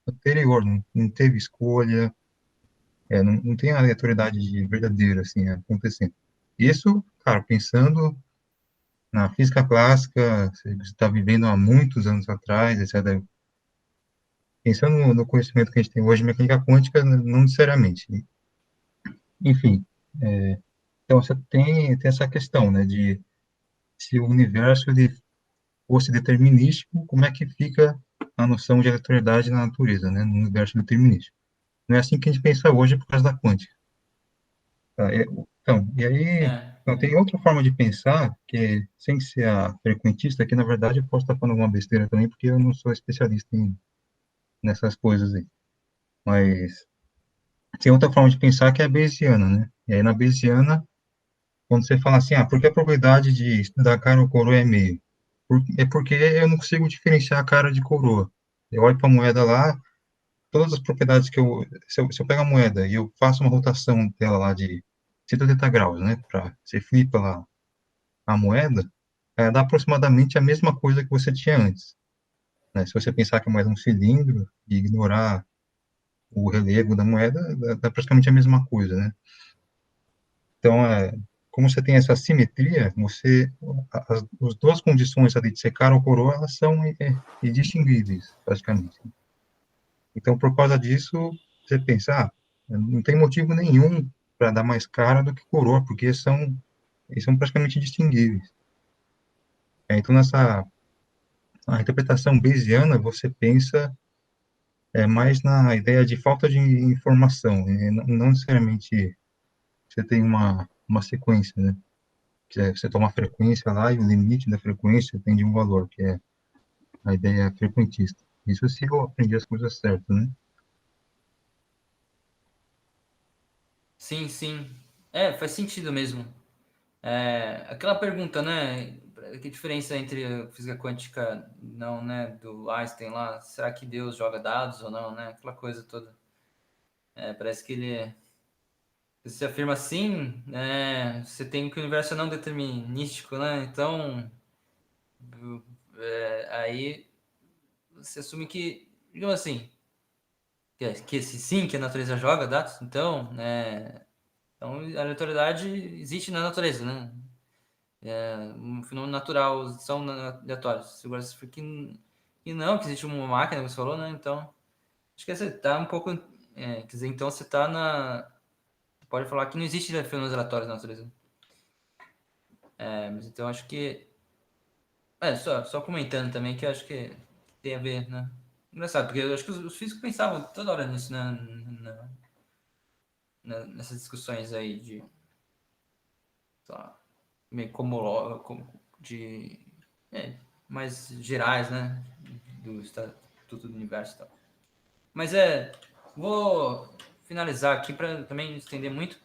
anterior, não teve escolha, não tem aleatoriedade verdadeira, assim, acontecendo. Isso, cara, pensando na física clássica, você está vivendo há muitos anos atrás, etc. Pensando no conhecimento que a gente tem hoje de mecânica quântica, não necessariamente. Enfim, então você tem essa questão, né, de se o universo ele fosse determinístico, como é que fica a noção de aleatoriedade na natureza, né, no universo determinístico? não é assim que a gente pensa hoje por causa da quântica. Tá? Então, e aí, então, tem outra forma de pensar, que sem ser a frequentista, que na verdade eu posso estar falando alguma besteira também, porque eu não sou especialista nessas coisas aí. Mas tem outra forma de pensar que é a Bayesiana, né? E aí na Bayesiana, quando você fala assim, por que a probabilidade da cara ou coroa é meio? É porque eu não consigo diferenciar a cara de coroa. Eu olho para a moeda lá, todas as propriedades se eu pego a moeda e eu faço uma rotação dela lá de 180 graus, né? Você flipa lá a moeda, dá aproximadamente a mesma coisa que você tinha antes, né? Se você pensar que a moeda é um cilindro e ignorar o relevo da moeda, dá praticamente a mesma coisa, né? Então, como você tem essa simetria, as duas condições ali de ser cara ou coroa, elas são indistinguíveis, praticamente. Então, por causa disso, você pensa, não tem motivo nenhum para dar mais cara do que coroa, porque eles são praticamente indistinguíveis. Então, a interpretação bayesiana, você pensa mais na ideia de falta de informação, e não necessariamente você tem uma sequência, né? Que você toma a frequência lá e o limite da frequência tem de um valor, que é a ideia frequentista. Isso se eu aprendi as coisas certas, né? Sim, sim. Faz sentido mesmo. Aquela pergunta, né? Que diferença entre a física quântica, não, né? Do Einstein lá, será que Deus joga dados ou não, né? Aquela coisa toda. Parece que ele se afirma assim, né? Você tem que o universo é não determinístico, né? Então, aí você assume que, digamos assim, que a natureza joga dados, então, né? Então, a aleatoriedade existe na natureza, né? Um fenômeno natural, são aleatórios. Agora, se for que não, que existe uma máquina, como você falou, né? Então, acho que você tá um pouco... quer dizer, então você tá na... Pode falar que não existe fenômenos aleatórios na natureza. Mas então acho que... só comentando também, que eu acho que tem a ver, né? Engraçado, porque eu acho que os físicos pensavam toda hora nisso, né? Nessas discussões aí de... Sei lá, meio de mais gerais, né? Do Estatuto do Universo e tal. Mas vou finalizar aqui para também não estender muito.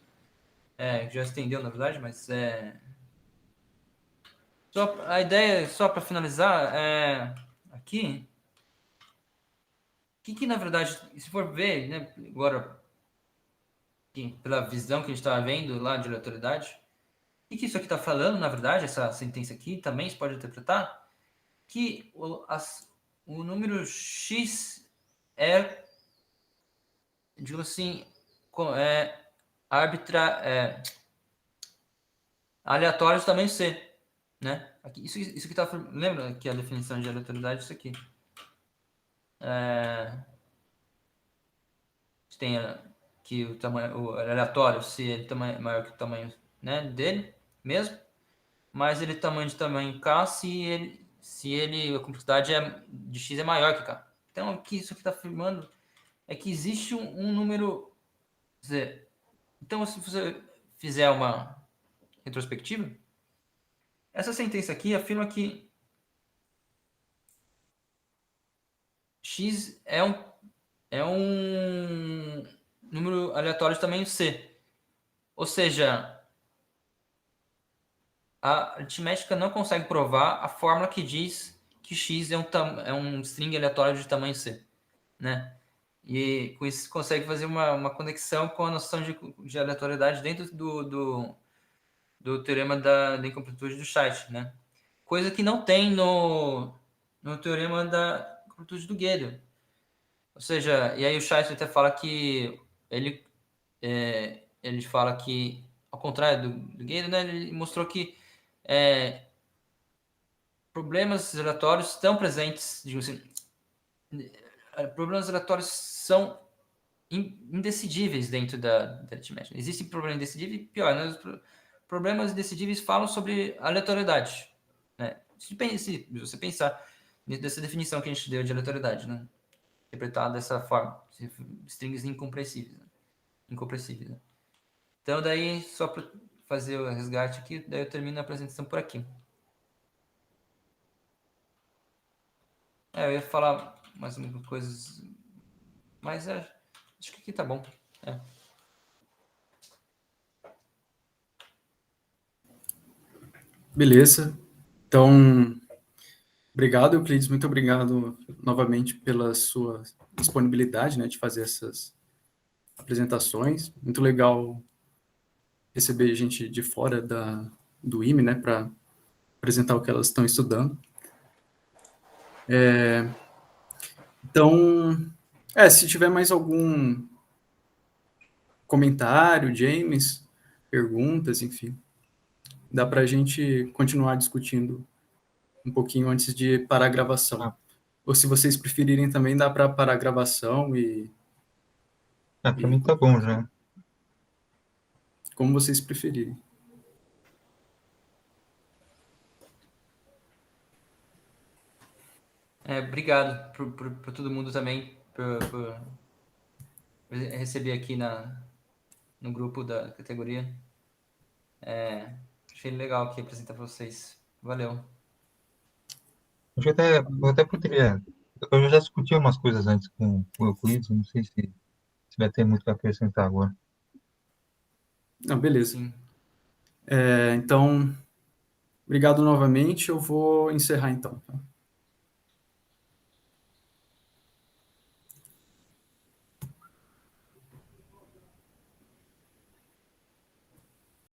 Já estendeu, na verdade, mas a ideia, só para finalizar, aqui, que na verdade, se for ver, né, agora, pela visão que a gente estava vendo lá de aleatoriedade, o que isso aqui está falando, na verdade, essa sentença aqui, também se pode interpretar, que o número x digo assim, aleatório de tamanho C, né? Isso que tá, lembra que a definição de aleatoriedade é isso aqui. Tem que o tamanho, o aleatório, se ele é maior que o tamanho, né, dele mesmo, mas ele tamanho K se a complexidade de x é maior que K. Então, isso aqui está afirmando é que existe um número. Quer dizer, então, se você fizer uma retrospectiva, essa sentença aqui afirma que x é um número aleatório de tamanho C. Ou seja, a aritmética não consegue provar a fórmula que diz que x é um string aleatório de tamanho C, né? E com isso consegue fazer uma conexão com a noção de aleatoriedade dentro do teorema da incompletude do Scheidt, né? Coisa que não tem no teorema da incompletude do Gödel. Ou seja, e aí o Scheidt até fala que ele fala que, ao contrário do Gödel, né, ele mostrou que problemas relatórios estão presentes, digo assim, problemas relatórios são indecidíveis dentro da aritmética. Existem problemas indecidíveis e pior, né? Os problemas indecidíveis falam sobre aleatoriedade, né? Se você pensar dessa definição que a gente deu de aleatoriedade, né? interpretado dessa forma. Strings incompressíveis. Né? Incompressíveis. Né? Então, daí, só para fazer o resgate aqui, daí eu termino a apresentação por aqui. Eu ia falar mais algumas coisas, mas acho que aqui tá bom. Beleza. Então, obrigado, Euclides. Muito obrigado novamente pela sua disponibilidade, né, de fazer essas apresentações. Muito legal receber gente de fora do IME, né, para apresentar o que elas estão estudando. Então, se tiver mais algum comentário, James, perguntas, enfim, dá para a gente continuar discutindo um pouquinho antes de parar a gravação. Ou se vocês preferirem também, dá para parar a gravação e Para mim tá bom já. como vocês preferirem. Obrigado por todo mundo também, por receber aqui no grupo da categoria. Achei legal aqui apresentar para vocês. Valeu. Eu até poderia. Eu já discuti umas coisas antes com o Euclides, não sei se vai ter muito para acrescentar agora. Não, beleza. Sim. Então, obrigado novamente. Eu vou encerrar então.